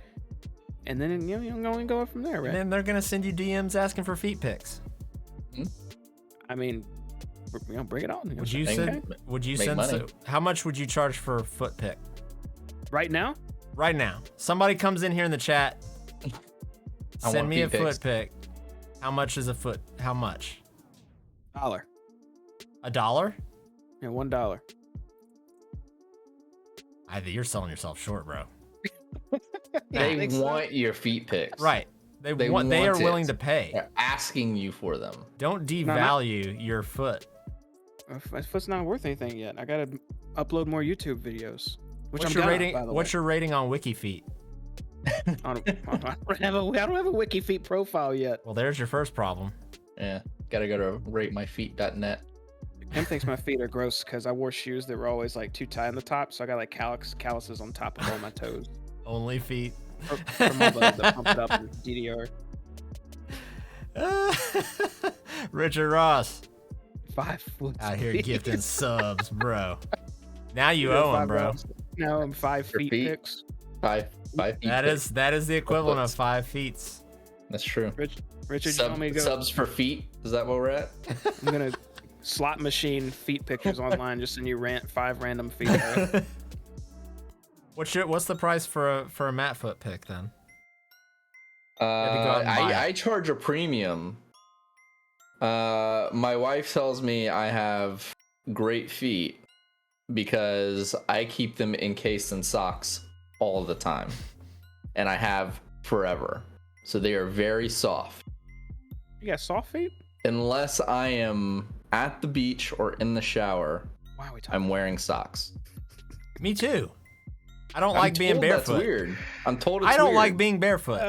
A: And then you'll go from there, right?
B: And then they're gonna send you DMs asking for feet pics.
A: I mean, bring it on.
B: Would you send? How much would you charge for a foot pic?
A: Right now?
B: Right now. Somebody comes in here in the chat. Send me a foot pic. How much is a foot? How much?
A: $1.
B: $1?
A: Yeah, $1.
B: You're selling yourself short, bro.
C: They want your feet pics.
B: Right. They are willing to pay.
C: They're asking you for them.
B: Don't devalue your foot.
A: My foot's not worth anything yet. I gotta upload more YouTube videos.
B: What's your rating on WikiFeet?
A: I don't have a WikiFeet profile yet.
B: Well, there's your first problem.
C: Yeah, gotta go to ratemyfeet.net.
A: Tim thinks my feet are gross because I wore shoes that were always like too tight on the top, so I got like calluses on top of all my toes.
B: Only feet.
A: From all the pump it up in DDR.
B: Richard Ross.
A: 5 foot.
B: Out here gifting subs, bro. Now you owe him, bro.
A: Now I'm 5 feet picks.
C: 5 feet.
B: That is the equivalent of 5 feet.
C: That's true.
A: Richard, you want me to go?
C: Subs for feet? Is that what we're at?
A: I'm gonna slot machine feet pictures online. Just send you 5 random feet.
B: What's the price for a mat foot pick then?
C: I charge a premium. My wife tells me I have great feet because I keep them encased in socks all the time, and I have forever. So they are very soft.
A: You got soft feet?
C: Unless I am at the beach or in the shower, I'm wearing socks.
B: Me too. I don't like being barefoot.
C: That's weird. I'm told it's
B: I don't
C: weird.
B: like being barefoot.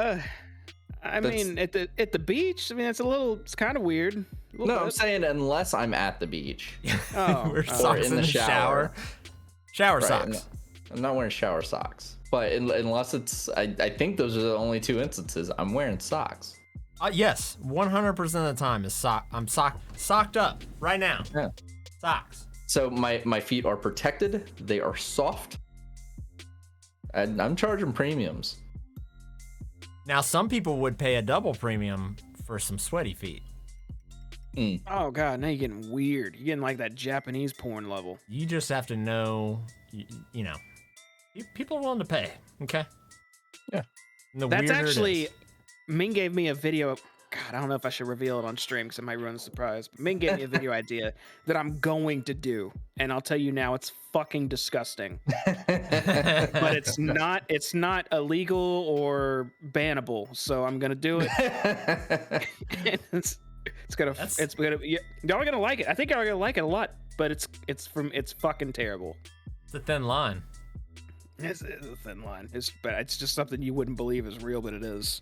A: I mean, at the beach. I mean, it's kind of weird.
C: No, I'm saying unless I'm at the beach.
B: Or socks in the shower. Shower socks.
C: I'm not wearing shower socks. But unless it's, I think those are the only 2 instances I'm wearing socks.
B: Yes, 100% of the time is I'm socked up right now.
C: Yeah.
B: Socks.
C: So my feet are protected. They are soft. And I'm charging premiums.
B: Now, some people would pay a double premium for some sweaty feet.
A: Oh god, now you're getting weird. You're getting like that Japanese porn level.
B: You just have to know, you know, people are willing to pay. Okay.
C: Yeah.
B: And the
A: That's
B: weirder
A: actually
B: it is.
A: Ming gave me a video. God, I don't know if I should reveal it on stream because it might ruin the surprise. But Ming gave me a video idea that I'm going to do, and I'll tell you now, it's fucking disgusting. But it's not. It's not illegal or bannable, so I'm gonna do it. it's gonna. It's gonna. Y'all are gonna like it. I think y'all are gonna like it a lot. But it's fucking terrible.
B: It's a thin line.
A: It's a thin line. But it's just something you wouldn't believe is real, but it is.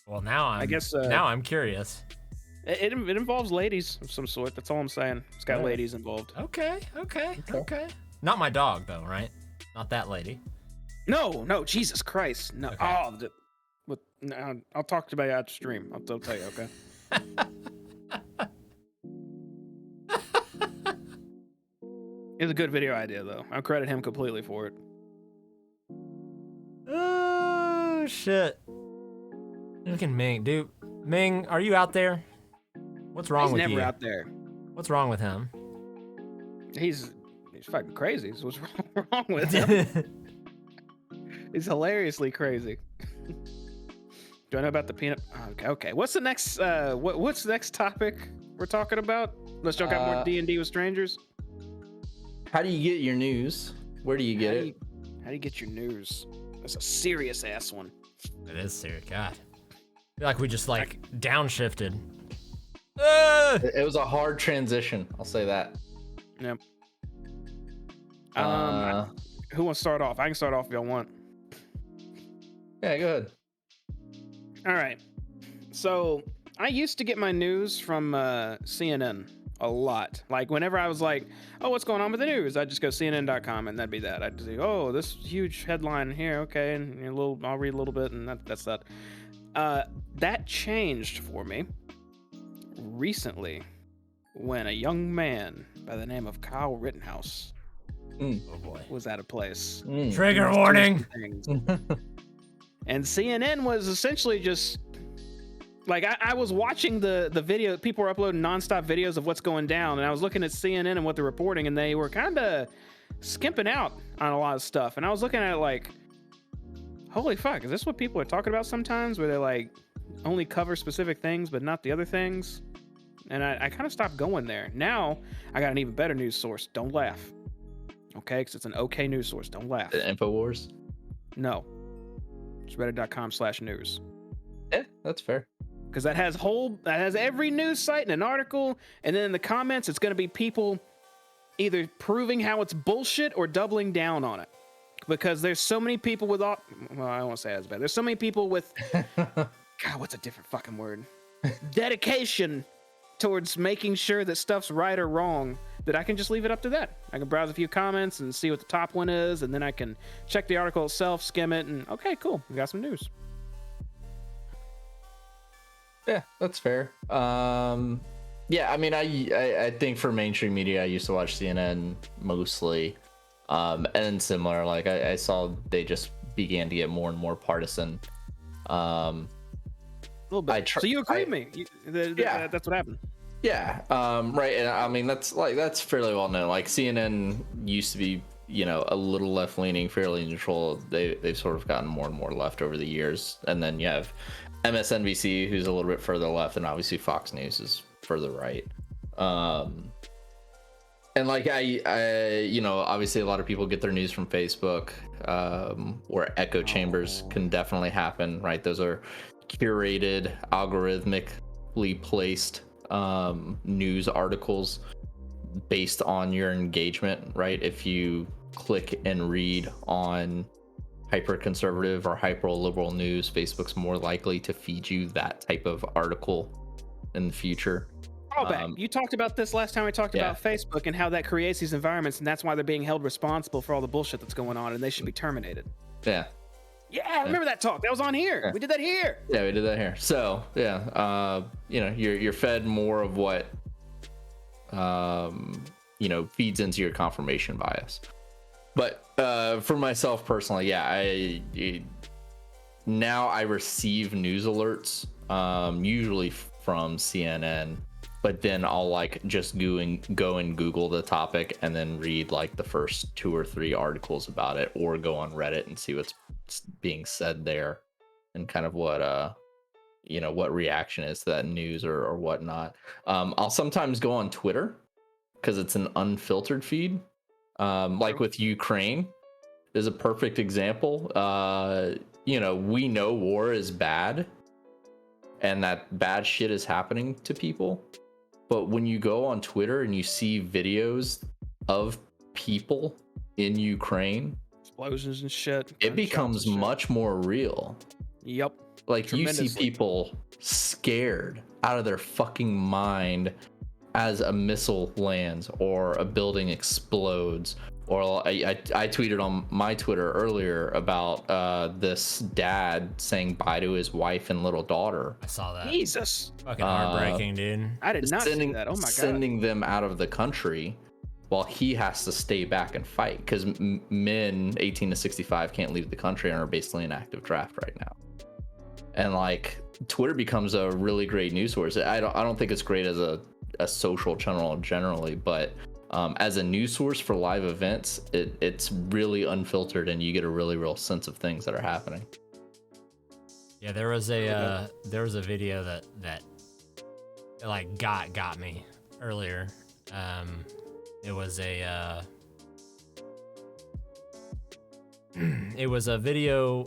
B: Well, now I'm curious.
A: It involves ladies of some sort. That's all I'm saying. It's got ladies involved.
B: Okay. Not my dog though, right? Not that lady.
A: No, Jesus Christ, no.
B: Okay.
A: No, I'll talk about it after stream. I'll tell you, okay? It's a good video idea, though. I credit him completely for it.
B: Oh shit! Look at Ming, dude. Ming, are you out there? What's wrong with you?
A: He's never out there.
B: What's wrong with him?
A: He's fucking crazy. So what's wrong with him? He's hilariously crazy. Do I know about the peanut? Okay. What's the next? What's the next topic we're talking about? Let's talk about more D&D with strangers.
C: How do you get your news? Where do you get it?
A: How do you get your news? That's a serious ass one.
B: It is serious. God. I feel like we just downshifted.
C: It was a hard transition. I'll say that.
A: Yep. Who wants to start off? I can start off if y'all want.
C: Yeah, go ahead.
A: All right. So I used to get my news from CNN a lot. Like whenever I was like, oh, what's going on with the news? I'd just go CNN.com and that'd be that. I'd say, oh, this huge headline here. Okay. And I'll read a little bit and that's that. That changed for me recently when a young man by the name of Kyle Rittenhouse
B: oh boy,
A: was at a place.
B: Trigger warning.
A: And CNN was essentially just like I was watching the video. People were uploading nonstop videos of what's going down, and I was looking at CNN and what they're reporting, and they were kind of skimping out on a lot of stuff. And I was looking at it like, holy fuck, is this what people are talking about sometimes? Where they like only cover specific things but not the other things? And I kind of stopped going there. Now I got an even better news source. Don't laugh, okay? Because it's an okay news source. Don't laugh.
C: The InfoWars?
A: No. It's reddit.com/news.
C: Yeah, that's fair.
A: Because that has every news site and an article, and then in the comments it's going to be people either proving how it's bullshit or doubling down on it. Because there's so many people with I don't want to say that as bad. There's so many people with God, what's a different fucking word? Dedication towards making sure that stuff's right or wrong, that I can just leave it up to that. I can browse a few comments and see what the top one is, and then I can check the article itself, skim it, and okay, cool, we got some news.
C: Yeah, that's fair. Yeah, I mean, I think for mainstream media, I used to watch CNN mostly, and similar. Like I saw they just began to get more and more partisan.
A: A little bit. So you agree with me?
C: Yeah,
A: that's what happened.
C: Yeah, right. And I mean, that's fairly well known. Like CNN used to be, a little left leaning, fairly neutral. They've sort of gotten more and more left over the years. And then you have MSNBC, who's a little bit further left, and obviously Fox News is further right. And like I obviously a lot of people get their news from Facebook, where echo chambers can definitely happen, right? Those are curated, algorithmically placed news articles based on your engagement, right? If you click and read on hyper conservative or hyper liberal news, Facebook's more likely to feed you that type of article in the future.
A: You talked about this last time we talked about Facebook and how that creates these environments, and that's why they're being held responsible for all the bullshit that's going on, and they should be terminated.
C: Yeah,
A: I remember that talk. That was on here.
C: Yeah.
A: We did that here.
C: Yeah, we did that here. So you're fed more of what feeds into your confirmation bias. But for myself personally, now I receive news alerts usually from CNN, but then I'll like just go and Google the topic and then read like the first 2 or 3 articles about it, or go on Reddit and see what's being said there, and kind of what what reaction is to that news or whatnot. I'll sometimes go on Twitter because it's an unfiltered feed. Like with Ukraine is a perfect example. We know war is bad and that bad shit is happening to people. But when you go on Twitter and you see videos of people in Ukraine,
A: explosions and shit,
C: it becomes much more real.
A: Yep.
C: Like you see people scared out of their fucking mind as a missile lands or a building explodes. Or I tweeted on my Twitter earlier about this dad saying bye to his wife and little daughter.
B: I saw that.
A: Jesus.
B: Fucking heartbreaking, dude.
A: I did not see that. Oh my god.
C: Sending them out of the country while he has to stay back and fight, because men 18 to 65 can't leave the country and are basically in active draft right now. And like Twitter becomes a really great news source. I don't think it's great as a social channel generally, but as a news source for live events, it's really unfiltered and you get a really real sense of things that are happening.
B: Yeah, there was a video that like got me earlier. It was a video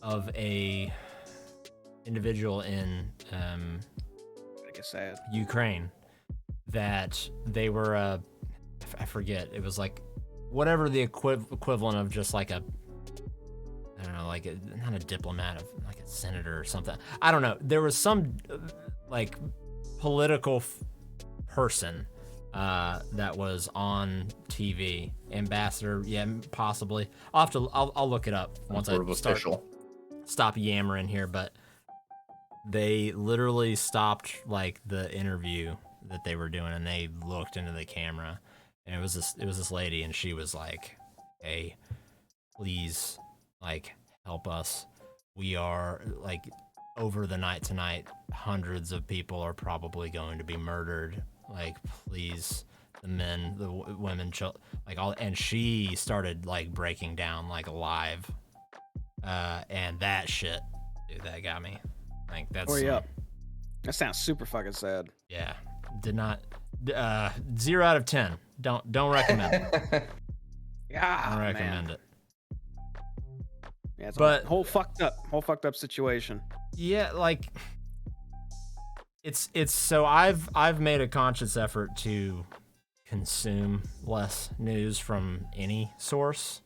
B: of a individual in Ukraine that they were I forget, it was like whatever the equivalent of just like a, I don't know, like not a diplomat, like a senator or something. I don't know. There was some like political person that was on TV, ambassador, yeah, possibly. I'll look it up once I stop yammering here, but they literally stopped like the interview that they were doing and they looked into the camera, and it was this lady, and she was like, "Hey, please, like, help us. We are like, over the night tonight, hundreds of people are probably going to be murdered. Like, please, the men, the women, like all." And she started like breaking down like live, and that shit, dude, that got me. Like that's.
A: That sounds super fucking sad.
B: Yeah, did not. 0 out of 10. Don't recommend it.
A: Yeah,
B: don't recommend it.
A: Yeah, it's a whole fucked up situation.
B: Yeah, like it's so I've made a conscious effort to consume less news from any source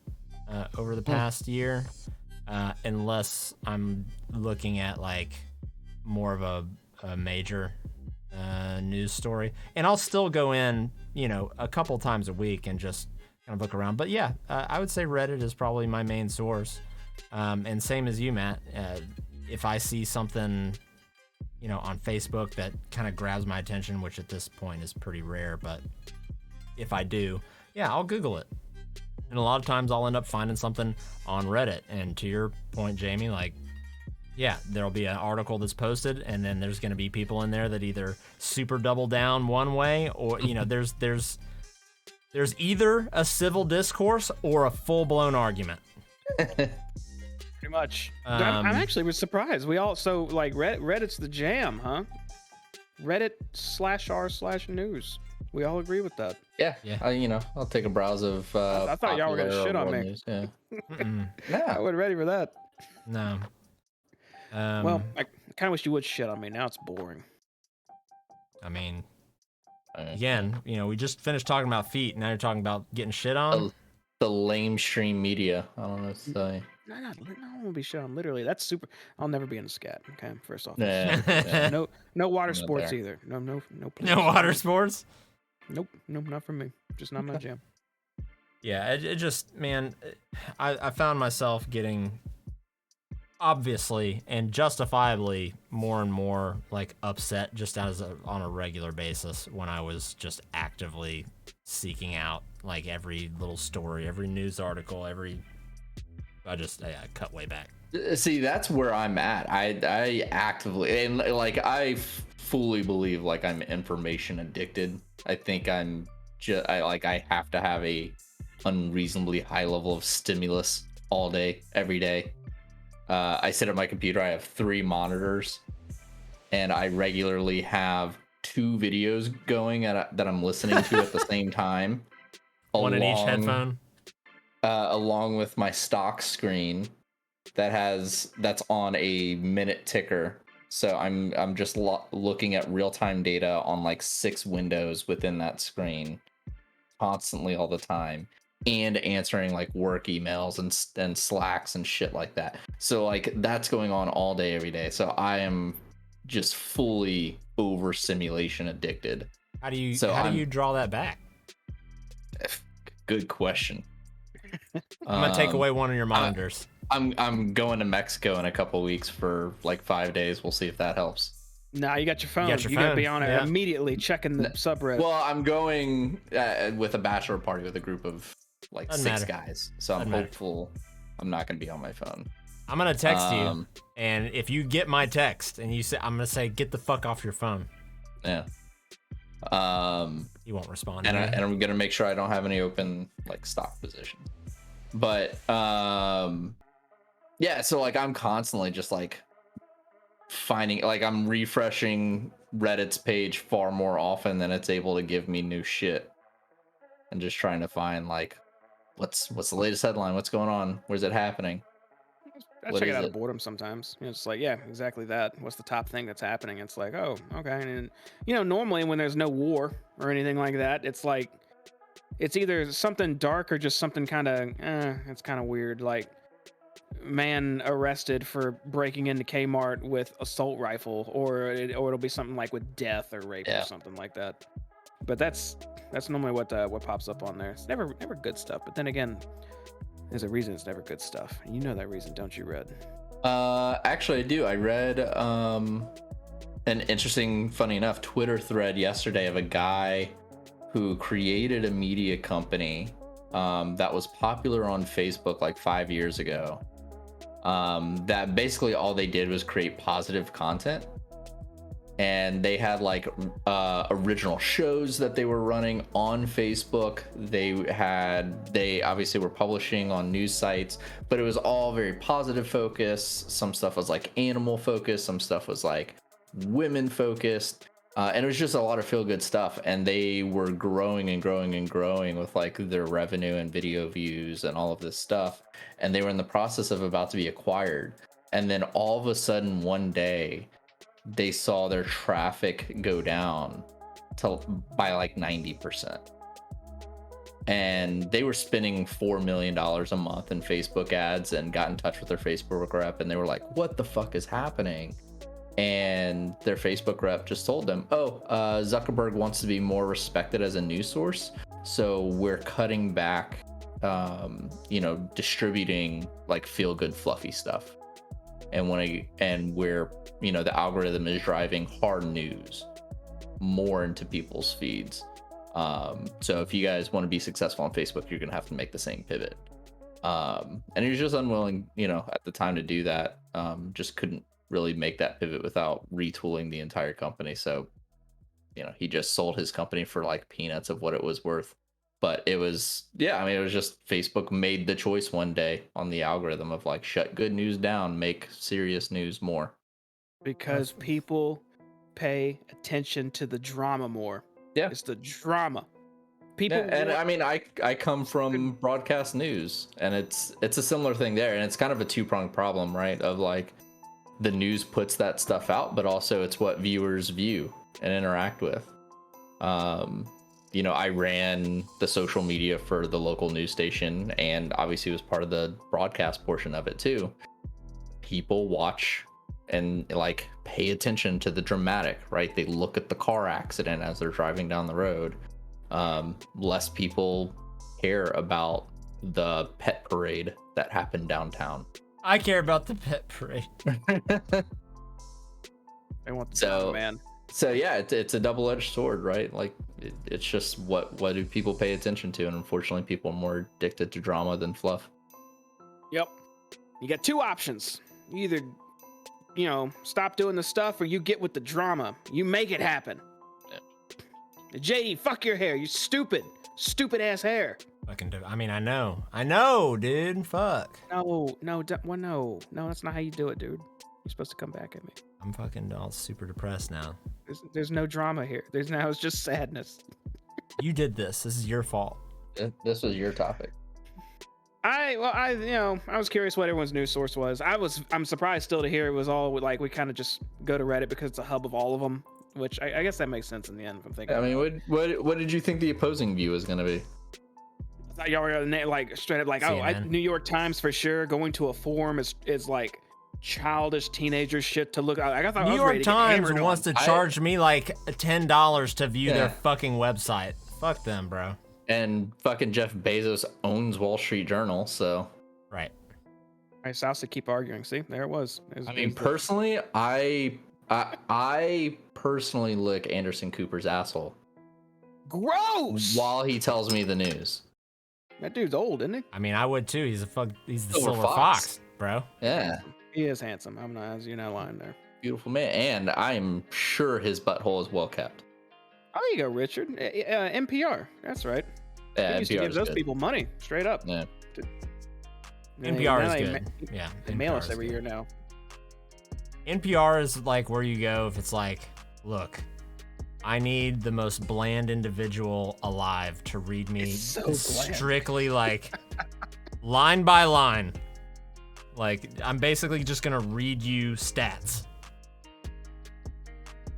B: over the past year, unless I'm looking at like more of a major news story, and I'll still go in, a couple times a week and just kind of look around. But yeah, I would say Reddit is probably my main source. And same as you, Matt. If I see something, on Facebook that kind of grabs my attention, which at this point is pretty rare, but if I do, yeah, I'll Google it. And a lot of times I'll end up finding something on Reddit. And to your point, Jamie, like, yeah, there'll be an article that's posted, and then there's going to be people in there that either super double down one way, or there's either a civil discourse or a full-blown argument.
A: Pretty much. I'm actually surprised. We all like Reddit's the jam, huh? Reddit/r/news. We all agree with that.
C: Yeah. I'll take a browse of.
A: I thought y'all were gonna shit on me.
C: News. Yeah.
A: I wasn't ready for that.
B: No.
A: Well, I kind of wish you would shit on me. Now it's boring.
B: I mean, again, we just finished talking about feet. Now you're talking about getting shit on.
C: The lamestream media. I don't know what to say.
A: No, I don't want to be shit on. Literally, that's super. I'll never be in a scat. Okay, first off.
C: Yeah.
A: No water sports either. No.
B: No water sports.
A: Nope, not for me. Just not my jam.
B: Yeah, it just, man, I found myself getting, obviously and justifiably, more and more like upset just on a regular basis when I was just actively seeking out like every little story, every news article, I cut way back.
C: See, that's where I'm at. I actively, and like fully believe like I'm information addicted. I think I have to have a unreasonably high level of stimulus all day, every day. I sit at my computer. I have 3 monitors, and I regularly have 2 videos going that I'm listening to at the same time.
B: One in each headphone.
C: Along with my stock screen that's on a minute ticker. So I'm just looking at real-time data on like 6 windows within that screen constantly all the time, and answering like work emails and Slacks and shit like that. So like that's going on all day every day. So I am just fully overstimulation addicted.
B: How do you draw that back?
C: Good question.
B: I'm gonna take away one of your monitors.
C: I'm going to Mexico in a couple weeks for like 5 days. We'll see if that helps.
A: Nah, you got your phone. You
B: phone.
A: gotta be on it
B: Yeah.
A: immediately, checking the subreddit.
C: Well, I'm going with a bachelor party with a group of like
B: Doesn't
C: 6
B: matter.
C: guys. So I'm hopeful I'm not gonna be on my phone.
B: I'm gonna text you, and if you get my text and you say, I'm gonna say, get the fuck off your phone.
C: Yeah.
B: You won't respond.
C: And I'm gonna make sure I don't have any open like stock positions. But yeah, so like I'm constantly just like finding, like I'm refreshing Reddit's page far more often than it's able to give me new shit, and just trying to find like what's the latest headline, what's going on, where's it happening.
A: I check it out of boredom sometimes. You know, it's like, yeah, exactly that. What's the top thing that's happening? It's like, oh, okay. And you know, normally when there's no war or anything like that, it's like it's either something dark or just something kind of it's kind of weird, like man arrested for breaking into Kmart with assault rifle, or it'll be something like with death or rape or something like that. But that's normally what pops up on there. It's never good stuff. But then again, there's a reason it's never good stuff. You know that reason, don't you, Red?
C: Actually I do. I read an interesting, funny enough, Twitter thread yesterday of a guy who created a media company that was popular on Facebook like 5 years ago. That basically all they did was create positive content, and they had like original shows that they were running on Facebook. They obviously were publishing on news sites, but it was all very positive focused. Some stuff was like animal focused, some stuff was like women focused, and it was just a lot of feel good stuff. And they were growing and growing and growing with like their revenue and video views and all of this stuff. And they were in the process of about to be acquired. And then all of a sudden one day they saw their traffic go down by like 90%. And they were spending $4 million a month in Facebook ads, and got in touch with their Facebook rep, and they were like, what the fuck is happening? And their Facebook rep just told them, Zuckerberg wants to be more respected as a news source, so we're cutting back distributing like feel good fluffy stuff, and we're the algorithm is driving hard news more into people's feeds. So if you guys want to be successful on Facebook, you're gonna have to make the same pivot. And he was just unwilling, at the time to do that. Just couldn't really make that pivot without retooling the entire company. So, he just sold his company for like peanuts of what it was worth. But it was, it was just Facebook made the choice one day on the algorithm of like, shut good news down, make serious news more.
A: Because people pay attention to the drama more.
C: Yeah.
A: It's the drama. People
C: and I mean, I come from broadcast news, and it's a similar thing there, and it's kind of a two-pronged problem, right? Of like, the news puts that stuff out, but also it's what viewers view and interact with. I ran the social media for the local news station, and obviously was part of the broadcast portion of it too. People watch and like pay attention to the dramatic, right? They look at the car accident as they're driving down the road. Less people care about the pet parade that happened downtown.
B: I care about the pet parade.
A: They want the drama, man.
C: So yeah, it's a double-edged sword, right? Like it's just what do people pay attention to, and unfortunately, people are more addicted to drama than fluff.
A: Yep. You got two options. You either, you know, stop doing the stuff or you get with the drama. You make it happen. Yeah. JD, fuck your hair. You stupid ass hair.
B: Fucking I mean, I know, dude. Fuck.
A: No, that's not how you do it, dude. You're supposed to come back at me.
B: I'm fucking all super depressed now.
A: There's no drama here. It's just sadness.
B: You did this. This is your fault.
C: This was your topic.
A: I was curious what everyone's news source was. I'm surprised still to hear it was all like we kind of just go to Reddit because it's a hub of all of them, which I guess that makes sense in the end if I'm thinking.
C: I mean, what did you think the opposing view was gonna be?
A: I thought y'all were gonna like straight up like, New York Times for sure. Going to a forum is like childish teenager shit to look. I thought
B: New York Times wants to charge me like $10 to view their fucking website. Fuck them, bro.
C: And fucking Jeff Bezos owns Wall Street Journal, so.
B: Right.
A: I South to keep arguing. See, there it was.
C: I mean, personally, I personally lick Anderson Cooper's asshole.
A: Gross.
C: While he tells me the news.
A: That dude's old, isn't he?
B: I mean, I would too. He's the silver fox, bro.
C: Yeah.
A: He is handsome. You're not lying there.
C: Beautiful man, and I'm sure his butthole is well kept.
A: Oh, there you go, Richard. NPR. That's right.
C: Yeah,
A: they used to give those people money, straight up.
C: Yeah.
B: NPR is good. Yeah.
A: They mail us every year now.
B: NPR is like where you go if it's like, look, I need the most bland individual alive to read me strictly like line by line. Like, I'm basically just gonna read you stats.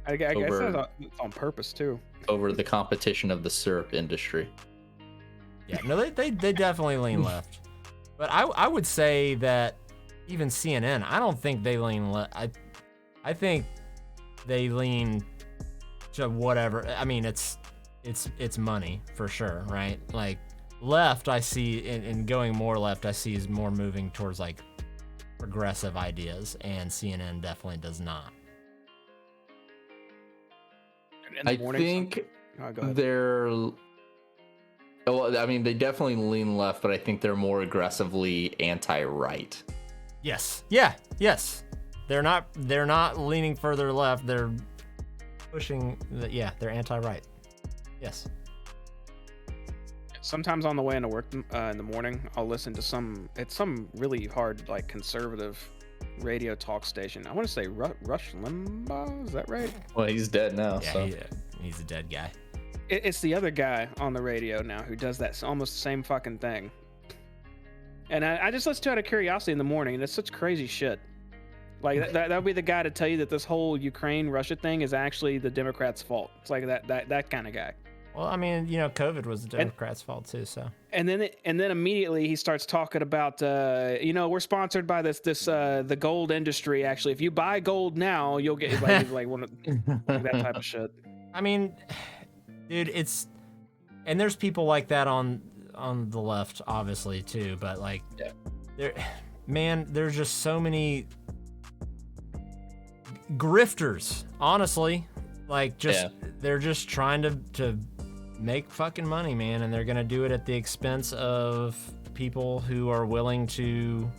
A: I guess that's on purpose too.
C: Over the competition of the syrup industry.
B: Yeah, no, they definitely lean left. But I would say that even CNN, I don't think they lean left. I think they lean to whatever. I mean, it's money for sure, right? Like left, I see, and going more left, I see is more moving towards like progressive ideas, and CNN definitely does not.
C: I think they're. Well, I mean, they definitely lean left, but I think they're more aggressively anti-right.
B: Yes. Yeah. Yes. They're not leaning further left. They're pushing. They're anti-right. Yes.
A: Sometimes on the way into work in the morning, I'll listen to some really hard like conservative radio talk station. I want to say Rush Limbaugh. Is that right?
C: Well, he's dead now.
B: Yeah,
C: so.
B: He's a dead guy.
A: It's the other guy on the radio now who does that almost the same fucking thing. And I just listen to it out of curiosity in the morning, and it's such crazy shit. Like that would be the guy to tell you that this whole Ukraine-Russia thing is actually the Democrats' fault. It's like that kind of guy.
B: Well, I mean, COVID was the Democrats' fault too, so. And
A: then immediately he starts talking about, we're sponsored by the gold industry. Actually, if you buy gold now, you'll get like one of that type of shit.
B: I mean, dude, and there's people like that on the left, obviously too. But like, there's just so many grifters. Honestly, like they're just trying to make fucking money, man, and they're gonna do it at the expense of people who are willing to.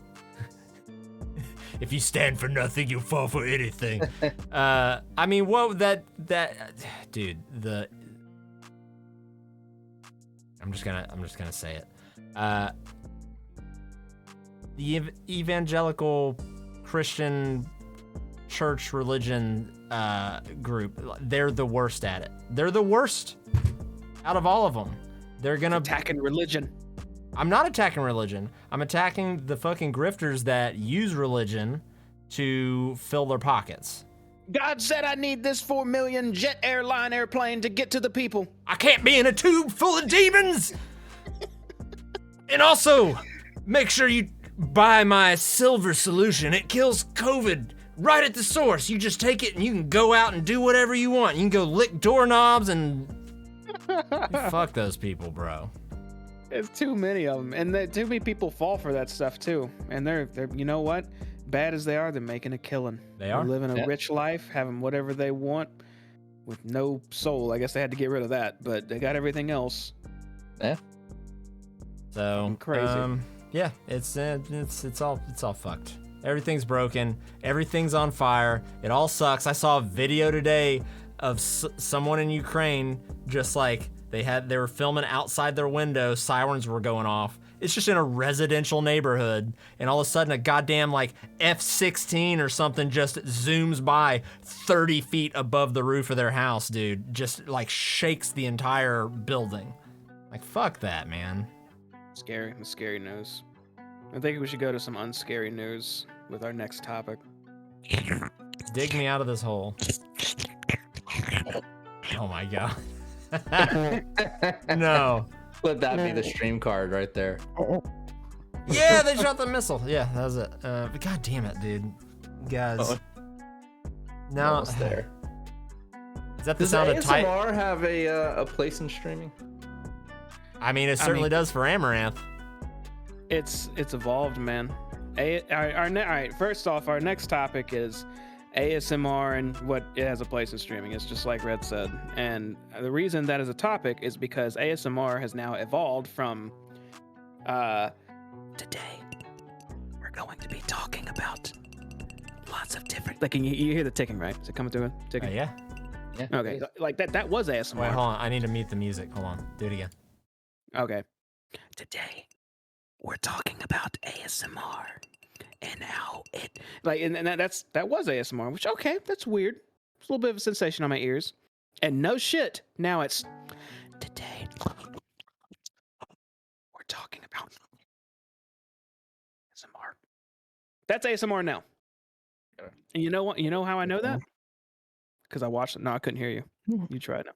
B: If you stand for nothing, you fall for anything. I mean, what dude, I'm just gonna say it. The evangelical Christian church religion group, they're the worst at it. They're the worst out of all of them. They're gonna
A: attacking religion.
B: I'm not attacking religion. I'm attacking the fucking grifters that use religion to fill their pockets.
A: God said I need this 4 million jet airline airplane to get to the people.
B: I can't be in a tube full of demons. And also, make sure you buy my silver solution. It kills COVID right at the source. You just take it and you can go out and do whatever you want. You can go lick doorknobs and fuck those people, bro.
A: There's too many of them, and too many people fall for that stuff too. And they're you know what? Bad as they are, they're making a killing. They're living a rich life, having whatever they want, with no soul. I guess they had to get rid of that, but they got everything else.
C: Yeah.
B: So
A: crazy.
B: Yeah, it's all fucked. Everything's broken. Everything's on fire. It all sucks. I saw a video today of someone in Ukraine, just like they were filming outside their window, sirens were going off. It's just in a residential neighborhood, and all of a sudden a goddamn like F-16 or something just zooms by 30 feet above the roof of their house, dude. Just like shakes the entire building. Like, fuck that, man.
A: Scary news. I think we should go to some unscary news with our next topic.
B: Dig me out of this hole. Oh my god. No.
C: Let that be the stream card right there.
B: Yeah, they shot the missile. Yeah, that was it. But god damn it, dude. Guys. Now
C: Almost there.
B: Is that the
C: Does
B: sound of type?
C: ASMR have a place in streaming?
B: I mean, it certainly does for Amaranth.
A: It's evolved, man. All right, first off, our next topic is ASMR and what it has a place in streaming. It's just like Red said. And the reason that is a topic is because ASMR has now evolved from today we're going to be talking about lots of different, like, you hear the ticking, right? Is it coming through? Ticking?
B: Yeah.
A: Okay, like that was ASMR.
B: Wait, hold on. I need to mute the music. Hold on. Do it again.
A: Okay. Today we're talking about ASMR and how it, like, and that was ASMR, which, okay, that's weird. It's a little bit of a sensation on my ears. And no shit, now it's today we're talking about ASMR. That's ASMR now. And you know what? You know how I know that? Because I watched it. No, I couldn't hear you. You try it now.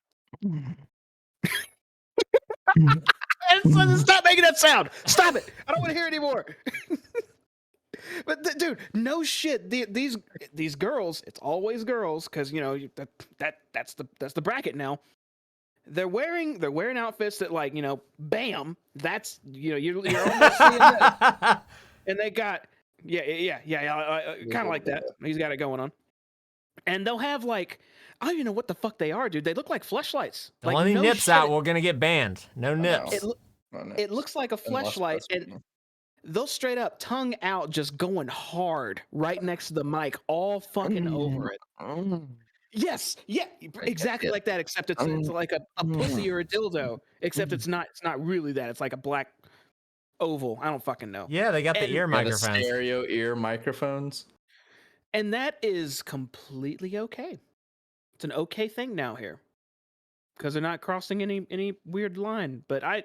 A: Stop making that sound. Stop it. I don't want to hear it anymore. But dude, no shit. These girls, it's always girls, because that's the bracket now. They're wearing outfits that, like, bam, that's you're almost seeing that. And they got kind of like that. He's got it going on. And they'll have, like, I don't even know what the fuck they are, dude. They look like fleshlights.
B: Don't
A: Like,
B: let any
A: no
B: nips
A: shit.
B: out. We're gonna get banned. No nips.
A: It looks like a fleshlight, and they'll straight up tongue out, just going hard right next to the mic, all fucking over it. Yes, yeah, exactly like that. Except it's like a pussy or a dildo. Except it's not really that. It's like a black oval. I don't fucking know.
B: Yeah, they got the ear microphones.
C: The stereo ear microphones.
A: And that is completely okay. It's an okay thing now here, because they're not crossing any weird line. But I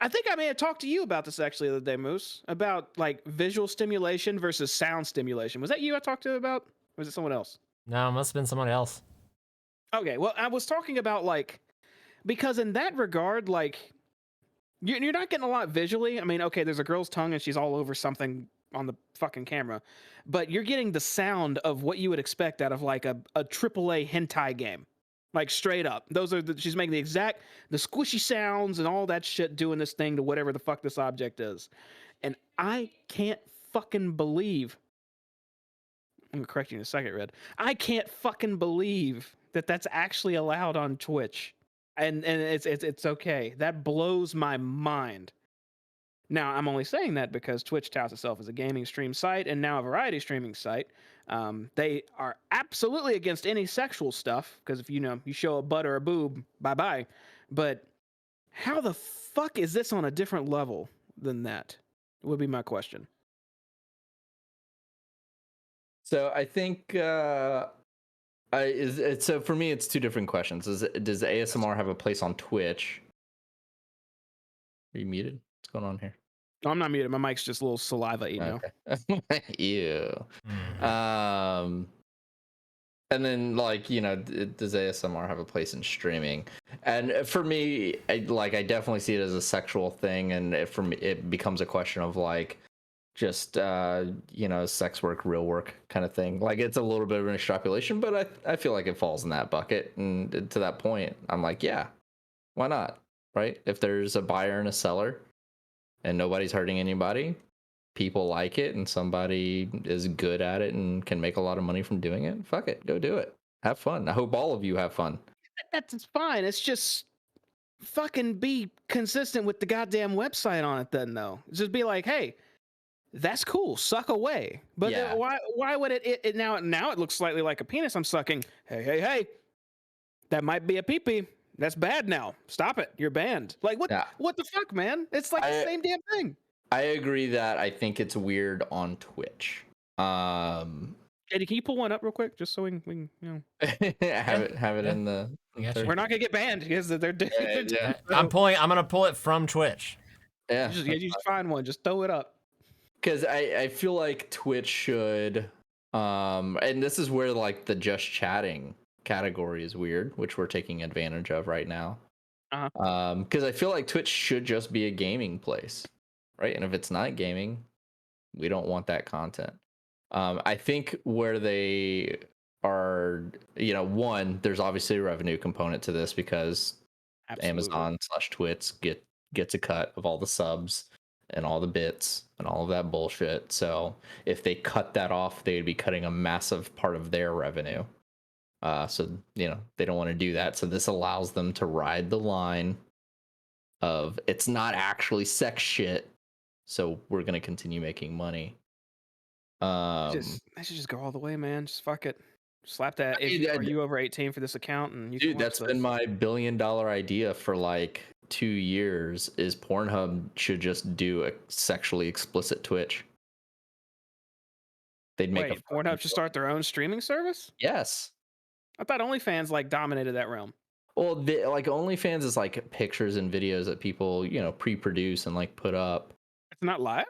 A: think I may have talked to you about this actually the other day, Moose, about, like, visual stimulation versus sound stimulation. Was that you I talked to about? Or was it someone else?
B: No, it must have been someone else.
A: Okay, well, I was talking about, like, because in that regard, like, you're not getting a lot visually. I mean, okay, there's a girl's tongue and she's all over something on the fucking camera, but you're getting the sound of what you would expect out of, like, a AAA hentai game. Like, straight up. Those are she's making the squishy sounds and all that shit, doing this thing to whatever the fuck this object is. And I can't fucking believe, I'm gonna correct you in a second, Red. I can't fucking believe that that's actually allowed on Twitch. And it's okay. That blows my mind. Now, I'm only saying that because Twitch touts itself as a gaming stream site and now a variety streaming site. They are absolutely against any sexual stuff, because if you show a butt or a boob, bye-bye. But how the fuck is this on a different level than that? Would be my question.
C: So I think so for me it's two different questions. Does ASMR have a place on Twitch? Are you muted? What's going on here?
A: No, I'm not muted. My mic's just a little saliva,
C: Okay. Ew. And then, like, does ASMR have a place in streaming? And for me, I definitely see it as a sexual thing, and for me, it becomes a question of, like, just sex work, real work kind of thing. Like, it's a little bit of an extrapolation, but I feel like it falls in that bucket. And to that point, I'm like, yeah, why not? Right? If there's a buyer and a seller, and nobody's hurting anybody, people like it, and somebody is good at it and can make a lot of money from doing it, fuck it, go do it. Have fun. I hope all of you have fun.
A: That's fine. It's just fucking be consistent with the goddamn website on it then, though. Just be like, hey, That's cool. Suck away. But
C: Yeah.
A: why would it now it looks slightly like a penis I'm sucking. Hey. That might be a pee-pee. That's bad now. Stop it. You're banned. Like
C: Yeah.
A: what the fuck, man? It's like the same damn thing.
C: I agree that I think it's weird on Twitch.
A: Eddie, can you pull one up real quick just so we can
C: have it in the.
B: Gotcha.
A: we're not gonna get banned because they're
C: Yeah.
B: I'm gonna pull it from Twitch.
C: Yeah.
A: you just find one, just throw it up.
C: Because I feel like Twitch should, and this is where like the just chatting category is weird, which we're taking advantage of right now. Because I feel like Twitch should just be a gaming place, right? And if it's not gaming, we don't want that content. I think where they are, one, there's obviously a revenue component to this because
A: Absolutely.
C: Amazon/Twitch gets a cut of all the subs and all the bits and all of that bullshit. So if they cut that off, they'd be cutting a massive part of their revenue. So they don't want to do that. So this allows them to ride the line of it's not actually sex shit. So we're gonna continue making money.
A: They should just go all the way, man. Just fuck it. Slap that. Are you over 18 for this account? And you
C: dude, that's been my $1 billion idea for like 2 years. Is Pornhub should just do a sexually explicit Twitch. They'd make
A: Pornhub should start their own streaming service.
C: Yes.
A: I thought OnlyFans like dominated that realm.
C: Well, like OnlyFans is like pictures and videos that people pre-produce and like put up.
A: It's not live.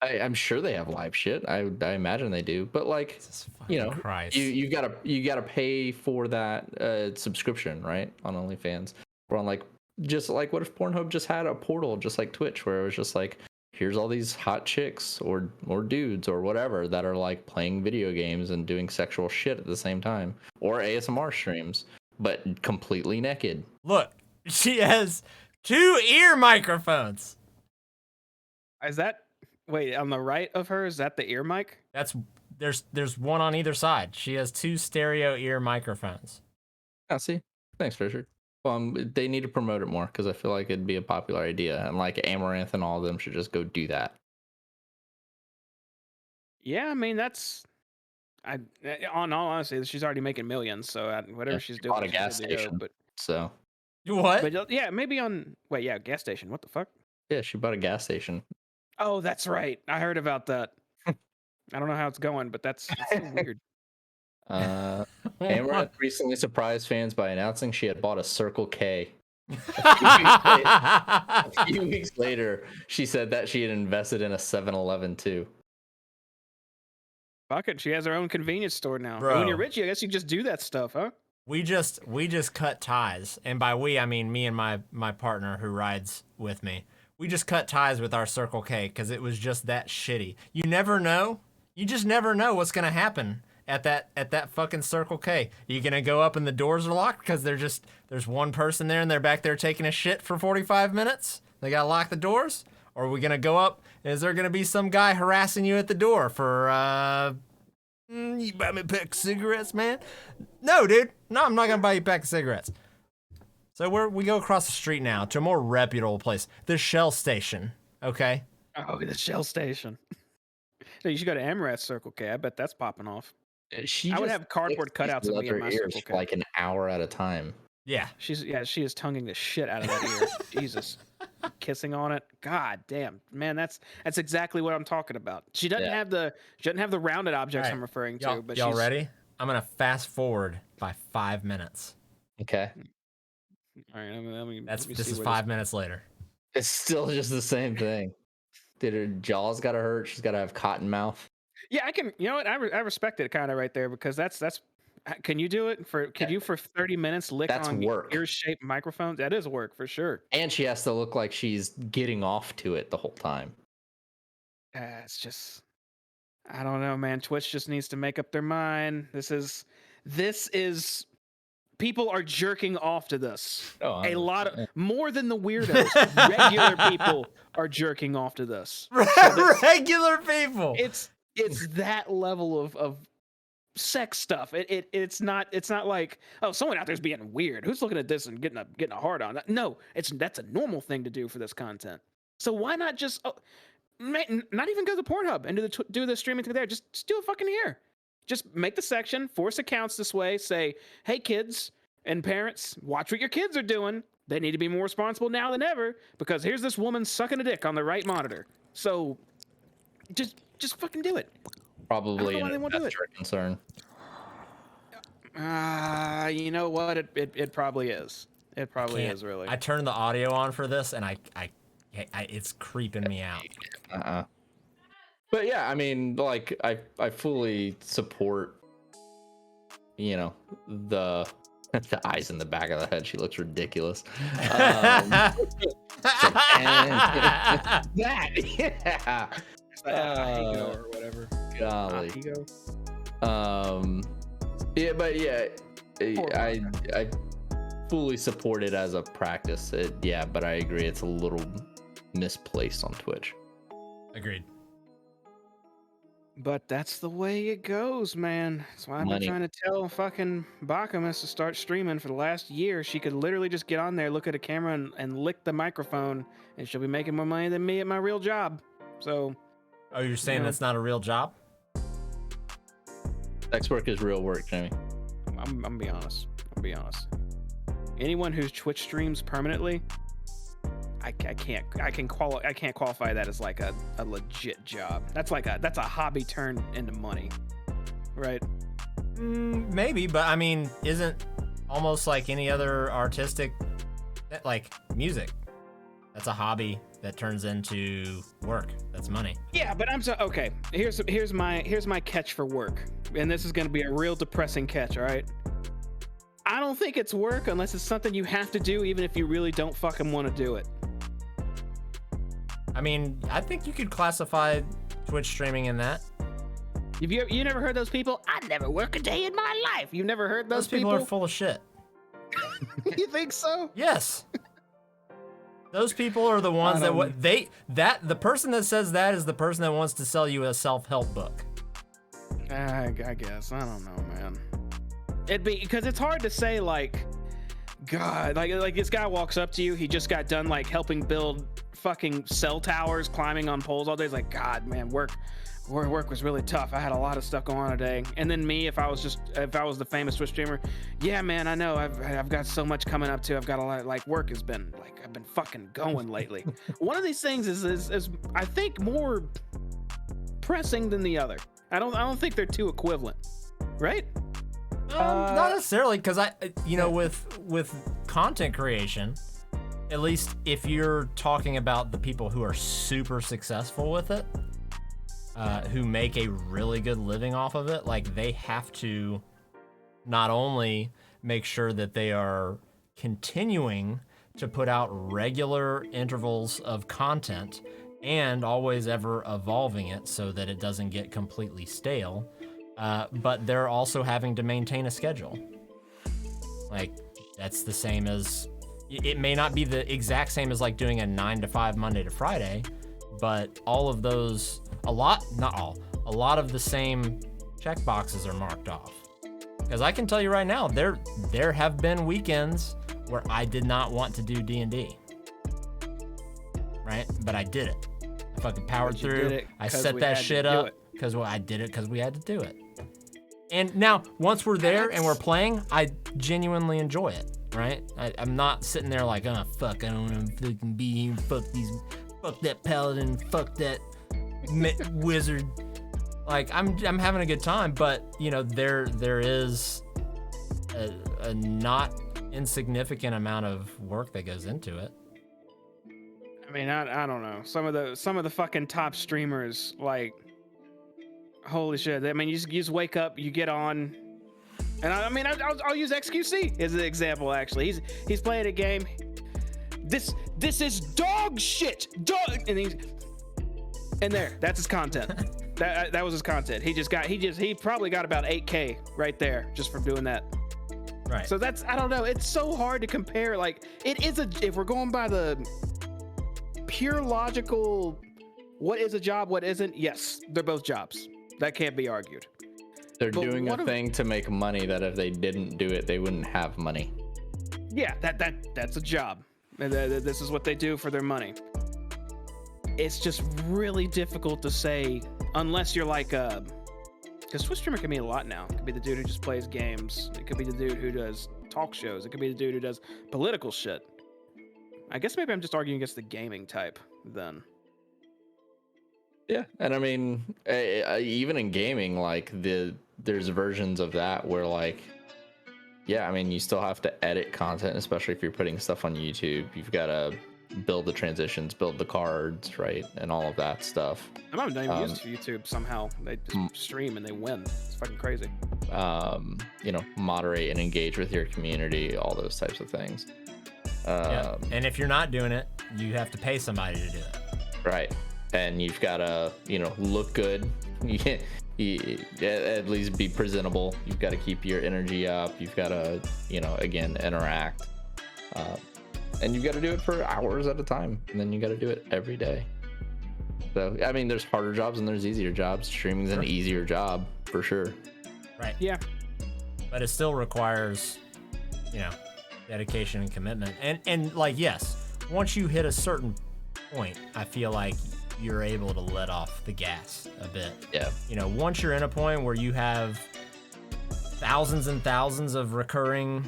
C: I'm sure they have live shit. I imagine they do, but like
B: Christ.
C: you gotta pay for that subscription, right, on OnlyFans. Or on like just like what if Pornhub just had a portal just like Twitch where it was just like here's all these hot chicks or dudes or whatever that are like playing video games and doing sexual shit at the same time, or ASMR streams but completely naked.
B: Look, she has 2 ear microphones.
A: Is that on the right of her? Is that the ear mic?
B: There's one on either side. She has 2 stereo ear microphones.
C: I see. Thanks, Fisher. They need to promote it more because I feel like it'd be a popular idea, and like Amaranth and all of them should just go do that.
A: Yeah, I mean on all honesty, she's already making millions, so whatever she's doing,
C: bought a gas station. So
B: what?
A: But yeah, maybe on gas station. What the fuck?
C: Yeah, she bought a gas station.
A: Oh, that's right. I heard about that. I don't know how it's going, but that's so weird.
C: Amaranth recently surprised fans by announcing she had bought a Circle K. A few weeks later, she said that she had invested in a 7-Eleven too.
A: Fuck it, she has her own convenience store now.
B: Bro.
A: When you're rich, I guess you just do that stuff, huh?
B: We just cut ties, and by we I mean me and my partner who rides with me. We just cut ties with our Circle K because it was just that shitty. You never know. You just never know what's gonna happen at that fucking Circle K. Are you gonna go up and the doors are locked because there's one person there and they're back there taking a shit for 45 minutes? They gotta lock the doors? Or are we gonna go up and is there gonna be some guy harassing you at the door for you buy me a pack of cigarettes, man? No, dude. No, I'm not gonna buy you a pack of cigarettes. So we go across the street now to a more reputable place, the Shell Station. Okay.
A: Oh, the Shell Station. No, you should go to Amaranth's Circle K. I bet that's popping off.
C: I
A: would have cardboard cutouts of me in my Circle K.
C: Like an hour at a time.
B: Yeah.
A: She is tonguing the shit out of that ear. Jesus. Kissing on it. God damn. Man, that's exactly what I'm talking about. She doesn't have the rounded objects I'm referring to, but
B: y'all ready? I'm gonna fast forward by 5 minutes.
C: Okay.
A: All right,
B: this is 5 minutes later.
C: It's still just the same thing. Did her jaws gotta hurt? She's gotta have cotton mouth.
A: Yeah, I can. You know what? I respect it kind of right there because that's. Can you do it for? Could you for 30 minutes lick on ear-shaped microphones? That is work for sure.
C: And she has to look like she's getting off to it the whole time.
A: It's just. I don't know, man. Twitch just needs to make up their mind. This is. People are jerking off to this. A lot of more than the weirdos. Regular people are jerking off to this.
B: Regular people.
A: It's that level of sex stuff. It's not like, oh, someone out there's being weird. Who's looking at this and getting a hard on? No, that's a normal thing to do for this content. So why not just not even go to Pornhub and do the streaming thing there. Just do it fucking here. Just make the section, force accounts this way. Say, hey kids and parents, watch what your kids are doing. They need to be more responsible now than ever because here's this woman sucking a dick on the right monitor. So just fucking do it.
C: Probably an investor concern.
A: You know what? It probably is. It probably is, really.
B: I turned the audio on for this, and I it's creeping me out.
C: But yeah, I mean, like, I fully support, you know, the eyes in the back of the head. She looks ridiculous.
A: That, yeah. Or whatever.
C: Golly. Yeah, but yeah, I fully support it as a practice. Yeah, but I agree it's a little misplaced on Twitch.
B: Agreed.
A: But that's the way it goes, man. That's why I've been trying to tell fucking Bakamus to start streaming for the last year. She could literally just get on there, look at a camera, and lick the microphone, and she'll be making more money than me at my real job. So.
B: Oh, you're saying that's not a real job?
C: Sex work is real work, Jimmy.
A: I'm gonna be honest. Anyone who's Twitch streams permanently, I can't qualify that as like a legit job. That's a hobby turned into money, right?
B: Maybe, but I mean, isn't almost like any other artistic, like music? That's a hobby that turns into work. That's money.
A: Yeah, but okay. Here's my catch for work, and this is gonna be a real depressing catch. All right. I don't think it's work unless it's something you have to do, even if you really don't fucking want to do it.
B: I mean, I think you could classify Twitch streaming in that.
A: You never heard those people? I never work a day in my life. You never heard those people?
B: Those people are full of shit.
A: You think so?
B: Yes. Those people are the ones the person that says that is the person that wants to sell you a self-help book.
A: I guess. I don't know, man. It'd be because it's hard to say, like, God, like this guy walks up to you, he just got done like helping build fucking cell towers, climbing on poles all day. He's like, God, man, work was really tough. I had a lot of stuff going on today. And then me, if I was the famous Twitch streamer, yeah, man, I know I've got so much coming up too. I've got a lot, like, work has been like, I've been fucking going lately. One of these things is I think more pressing than the other. I don't think they're too equivalent, right?
B: Not necessarily, because with content creation, at least if you're talking about the people who are super successful with it, who make a really good living off of it, like, they have to not only make sure that they are continuing to put out regular intervals of content and always ever evolving it so that it doesn't get completely stale, but they're also having to maintain a schedule. Like, that's the same as, it may not be the exact same as like doing a 9 to 5 Monday to Friday, but all of those, a lot of the same check boxes are marked off. Because I can tell you right now, there have been weekends where I did not want to do D&D, right? But I did it. I fucking powered through. I set that shit up because I did it because we had to do it. And now, once we're there and we're playing, I genuinely enjoy it, right? I'm not sitting there like, oh, fuck, I don't want to fucking be here, fuck that paladin, fuck that wizard. Like, I'm having a good time, but, you know, there is a not insignificant amount of work that goes into it.
A: I mean, I don't know. Some of the fucking top streamers, like, holy shit. I mean, you just wake up, you get on, and I'll use XQC as an example. Actually, he's playing a game. This is dog shit, and that's his content. that was his content. He probably got about 8K right there just from doing that.
B: Right.
A: So that's, I don't know. It's so hard to compare. Like, it is if we're going by the pure logical, what is a job, what isn't? Yes, they're both jobs. That can't be argued.
C: They're doing a thing to make money that if they didn't do it, they wouldn't have money. Yeah,
A: that's a job. This is what they do for their money. it's just really difficult to say unless you're like because Twitch streamer can mean a lot now. It could be the dude who just plays games. It could be the dude who does talk shows. It could be the dude who does political shit. I guess maybe I'm just arguing against the gaming type then.
C: Yeah, and I mean, even in gaming, like there's versions of that where like, yeah, I mean, you still have to edit content, especially if you're putting stuff on YouTube. You've got to build the transitions, build the cards, right, and all of that stuff.
A: I'm not even used to YouTube somehow. They just stream and they win. It's fucking crazy.
C: Moderate and engage with your community, all those types of things.
B: Yeah. And if you're not doing it, you have to pay somebody to do it.
C: Right. And you've got to, look good. You can't at least be presentable. You've got to keep your energy up. You've got to, again, interact. And you've got to do it for hours at a time. And then you got to do it every day. So, I mean, there's harder jobs and there's easier jobs. Streaming's an easier job for sure.
B: Right.
A: Yeah.
B: But it still requires, dedication and commitment. And like, yes, once you hit a certain point, I feel like you're able to let off the gas a bit.
C: Yeah.
B: Once you're in a point where you have thousands and thousands of recurring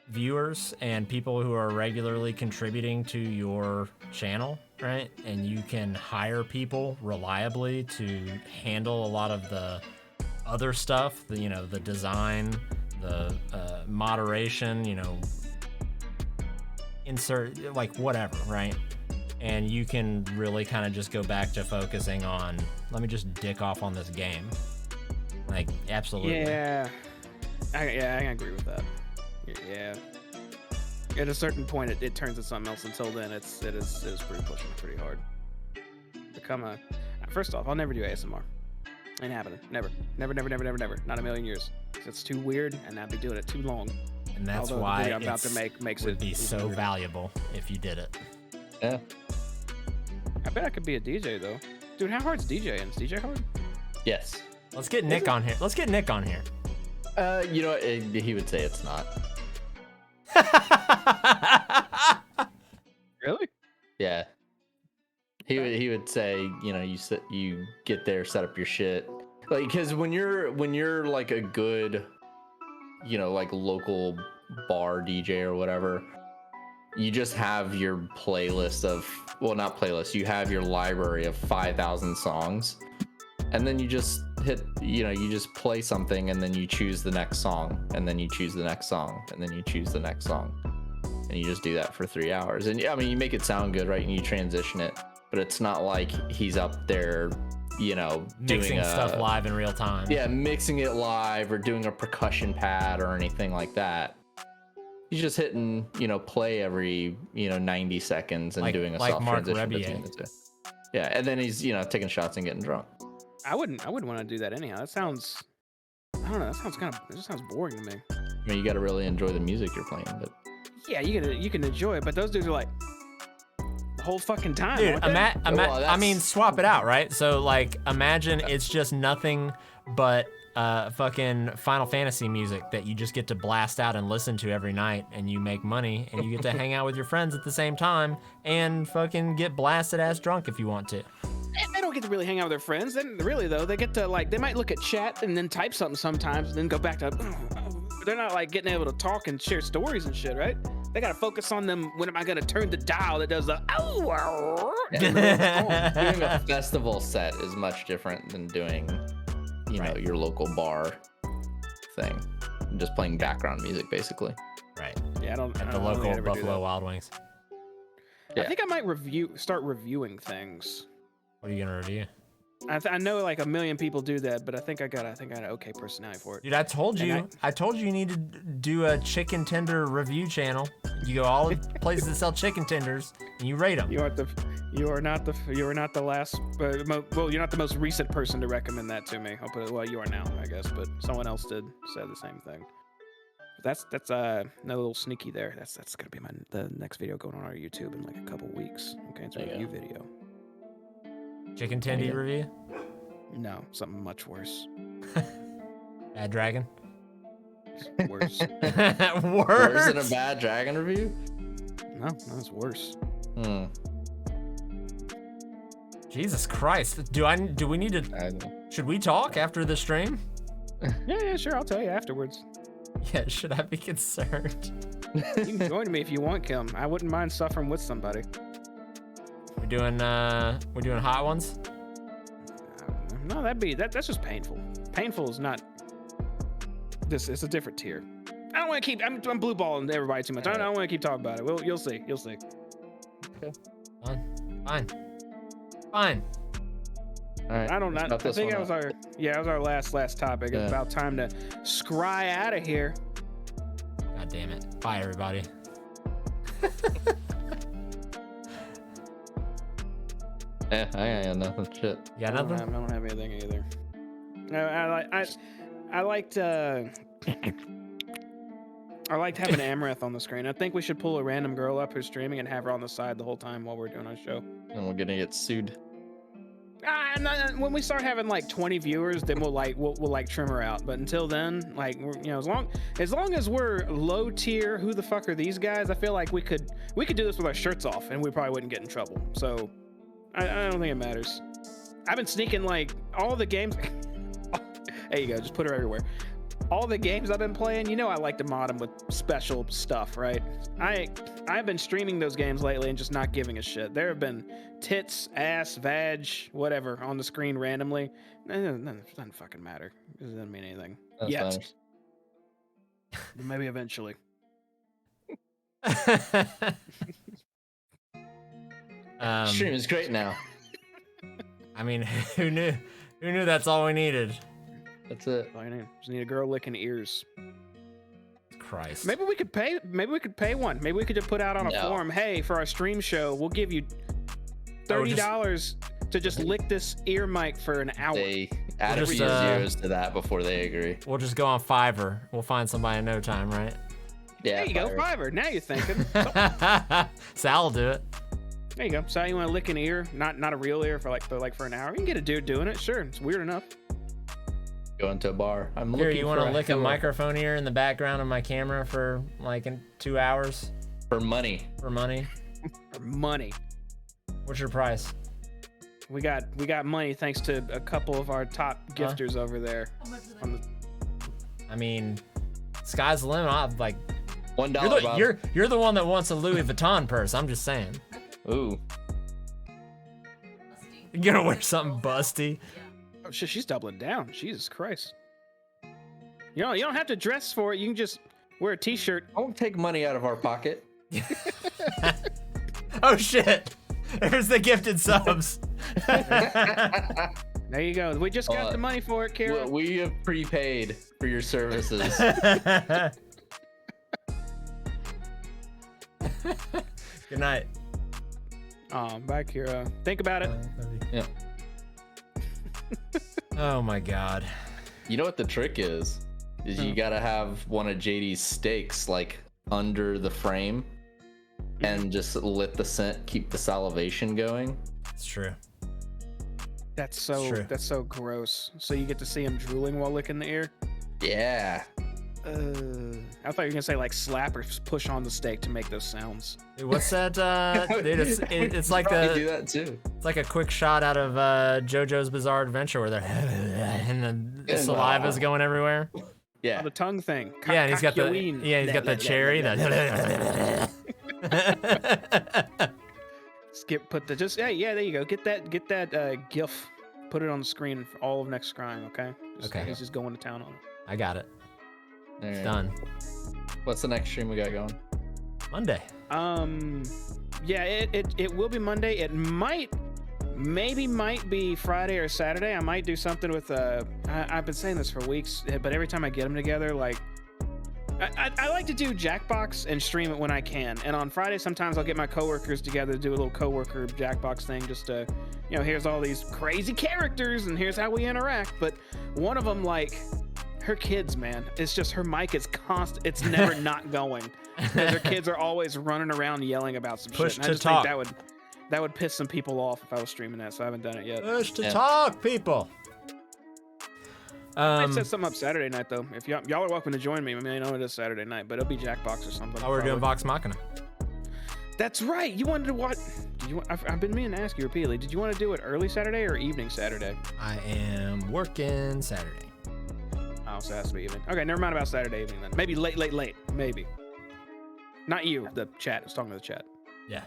B: viewers and people who are regularly contributing to your channel, right? And you can hire people reliably to handle a lot of the other stuff, the design, the moderation, insert, like whatever, right? And you can really kind of just go back to focusing on, let me just dick off on this game. Like, absolutely.
A: Yeah. I agree with that. Yeah. At a certain point, it turns into something else. Until then, it is pretty pushing it pretty hard. First off, I'll never do ASMR. Ain't happening. Never. Not a million years. It's too weird, and I'd be doing it too long.
B: And that's
A: Although
B: why
A: the video I'm about to make makes
B: would
A: it
B: be so
A: weird.
B: valuable if you did it.
C: Yeah.
A: I bet I could be a DJ though. Dude, how hard's DJing? Is DJ hard?
C: Yes.
B: Let's get Nick on here.
C: He would say it's not.
A: Really?
C: Yeah. He would say, you get there, set up your shit. Like, because when you're like a good, like local bar DJ or whatever, you just have your playlist of, well, not playlist, you have your library of 5,000 songs. And then you just hit, you just play something and then you choose the next song. And then you choose the next song. And then you choose the next song. And you just do that for 3 hours. And I mean, you make it sound good, right? And you transition it. But it's not like he's up there,
B: Mixing
C: doing
B: stuff live in real time.
C: Yeah, mixing it live or doing a percussion pad or anything like that. He's just hitting, play every, 90 seconds and doing a
B: like
C: soft
B: Mark
C: transition
B: Rebier.
C: between the two. Yeah, and then he's, taking shots and getting drunk.
A: I wouldn't want to do that anyhow. That sounds, I don't know. It just sounds boring to me.
C: I mean, you got to really enjoy the music you're playing, but
A: Yeah, you can enjoy it, but those dudes are like the whole fucking time.
B: Dude,
A: aren't they?
B: swap it out, right? So, like, imagine it's just nothing but fucking Final Fantasy music that you just get to blast out and listen to every night, and you make money, and you get to hang out with your friends at the same time, and fucking get blasted ass drunk if you want to.
A: They don't get to really hang out with their friends. Then really though, they get to they might look at chat and then type something sometimes, and then go back to. They're not like getting able to talk and share stories and shit, right? They gotta focus on them. When am I gonna turn the dial that does the
C: doing a festival set is much different than doing, your local bar thing. Just playing background music, basically.
B: Right.
A: Yeah, I don't.
B: At the
A: I don't think
B: local
A: I'd ever do
B: Buffalo
A: that.
B: Wild Wings.
C: Yeah.
A: I think I might start reviewing things.
B: What are you gonna review?
A: I know like a million people do that, but I think I got an okay personality for it.
B: Dude, I told you need to do a chicken tender review channel. You go all the places that sell chicken tenders and you rate them.
A: You are not the last. Well, you're not the most recent person to recommend that to me. I'll put it. Well, you are now, I guess, but someone else did say the same thing. That's no little sneaky there. That's gonna be the next video going on our YouTube in like a couple weeks. Okay, it's a review video.
B: Chicken tendy review?
A: No, something much worse.
B: Bad Dragon?
A: Worse.
C: Worse than a Bad Dragon review?
A: No, it's worse.
B: Jesus Christ. Do we need to? Should we talk after the stream?
A: Yeah, sure. I'll tell you afterwards.
B: Yeah. Should I be concerned?
A: You can join me if you want, Kim. I wouldn't mind suffering with somebody.
B: We're doing hot ones.
A: No, that's just painful. Painful is not. This it's a different tier. I don't want to keep. I'm blue balling everybody too much. I don't want to keep talking about it. You'll see. You'll see.
B: Okay. Fine.
C: All right.
A: I don't know. I think that was our last topic.
C: Yeah.
A: It's about time to scry out of here.
B: God damn it. Bye, everybody.
C: Yeah, I got nothing. Shit.
B: You got nothing?
A: I don't have anything either. No, I liked having Amaranth on the screen. I think we should pull a random girl up who's streaming and have her on the side the whole time while we're doing our show.
C: And we're gonna get sued.
A: When we start having like 20 viewers, then we'll trim her out. But until then, like as long as we're low tier, who the fuck are these guys? I feel like we could do this with our shirts off and we probably wouldn't get in trouble. So I don't think it matters. I've been sneaking like all the games. There you go, just put her everywhere. All the games I've been playing, I like to mod them with special stuff, right? I've been streaming those games lately and just not giving a shit. There have been tits, ass, vag, whatever on the screen randomly. It doesn't fucking matter. It doesn't mean anything.
C: That's
A: Yet. Maybe eventually.
C: Stream is great now.
B: I mean, who knew that's all we needed?
C: That's it.
A: All I need. Just need a girl licking ears.
B: Christ.
A: Maybe we could pay one. Maybe we could just put out on a forum, hey, for our stream show, we'll give you $30 to just lick this ear mic for an hour.
C: They add a few zeros to that before they agree.
B: We'll just go on Fiverr. We'll find somebody in no time, right?
C: Yeah.
A: There you go, Fiverr. Now you're thinking.
B: Sal will do it.
A: There you go. So you want to lick an ear, not a real ear for an hour. You can get a dude doing it. Sure, it's weird enough.
C: Going to a bar.
B: Here, you want to lick a microphone ear in the background of my camera for like in 2 hours?
C: For money.
B: For money.
A: For money.
B: What's your price?
A: We got money thanks to a couple of our top gifters over there.
B: I mean, sky's the limit. I'm like
C: $1.
B: You're the one that wants a Louis Vuitton purse. I'm just saying.
C: Ooh.
B: You're gonna wear something busty.
A: Oh shit, she's doubling down. Jesus Christ. You don't have to dress for it. You can just wear a t-shirt.
C: Don't take money out of our pocket.
B: Oh shit. There's the gifted subs.
A: There you go. We just got the money for it, Kara.
C: We have prepaid for your services.
B: Good night.
A: Bye, Kira. Think about it.
C: Yeah.
B: Oh my god.
C: You know what the trick is? You gotta have one of JD's steaks like under the frame and just let the scent keep the salivation going.
B: It's true.
A: That's so gross. So you get to see him drooling while licking the ear?
C: Yeah.
A: I thought you were gonna say like slap or push on the steak to make those sounds.
B: Dude, what's that? Dude, it's like
C: do that too.
B: It's like a quick shot out of JoJo's Bizarre Adventure where they're and the saliva's going everywhere.
C: Yeah.
A: Oh, the tongue thing.
B: Yeah, and he's got the cherry.
A: There you go. Get that GIF. Put it on the screen for all of next Scrying, okay?
B: Okay.
A: He's just going to town on it.
B: I got it.
C: All
B: It's
C: right.
B: done.
C: What's the next stream we got going?
B: Monday.
A: Yeah, it will be Monday. It might be Friday or Saturday. I might do something with I've been saying this for weeks, but every time I get them together, like I like to do Jackbox and stream it when I can. And on Friday, sometimes I'll get my coworkers together to do a little coworker Jackbox thing, just to, here's all these crazy characters and here's how we interact. But one of them, like, her kids, man, it's just her mic is constant. It's never not going because her kids are always running around yelling about some
B: Push
A: shit. And
B: to
A: I just
B: talk.
A: think that would piss some people off if I was streaming that. So I haven't done it yet.
B: Push to talk, people.
A: I might set something up Saturday night though. If y'all are welcome to join me. I mean, I know it is Saturday night, but it'll be Jackbox or something.
B: Oh, we're doing Vox Machina.
A: That's right. You wanted to watch. I've been meaning to ask you repeatedly. Did you want to do it early Saturday or evening Saturday?
B: I am working Saturday.
A: Oh, so it has to be evening. Okay, never mind about Saturday evening then. Maybe late. Maybe. Not you. The chat. I was talking to the chat.
B: Yeah.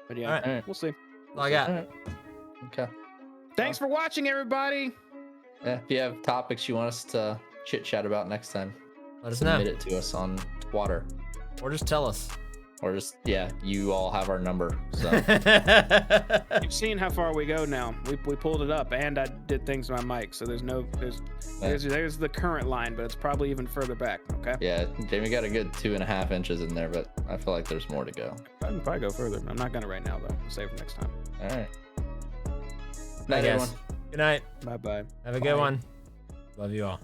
A: But yeah,
B: All right.
A: we'll see.
B: All I got.
C: All right. Okay.
A: Thanks for watching, everybody.
C: Yeah, if you have topics you want us to chit chat about next time,
B: Let us know.
C: submit it to us on Twitter.
B: Or just tell us.
C: Or just, yeah, you all have our number. So
A: You've seen how far we go now. We pulled it up, and I did things to my mic, so there's the current line, but it's probably even further back. Okay.
C: yeah, Jamie got a good 2.5 inches in there, but I feel like there's more to go.
A: I can probably go further. I'm not gonna right now though. I'll save for next time.
C: All right.
B: Bye,
C: Night,
B: guys.
C: everyone.
B: Good night.
A: Bye bye.
B: Have a good one. Love you all.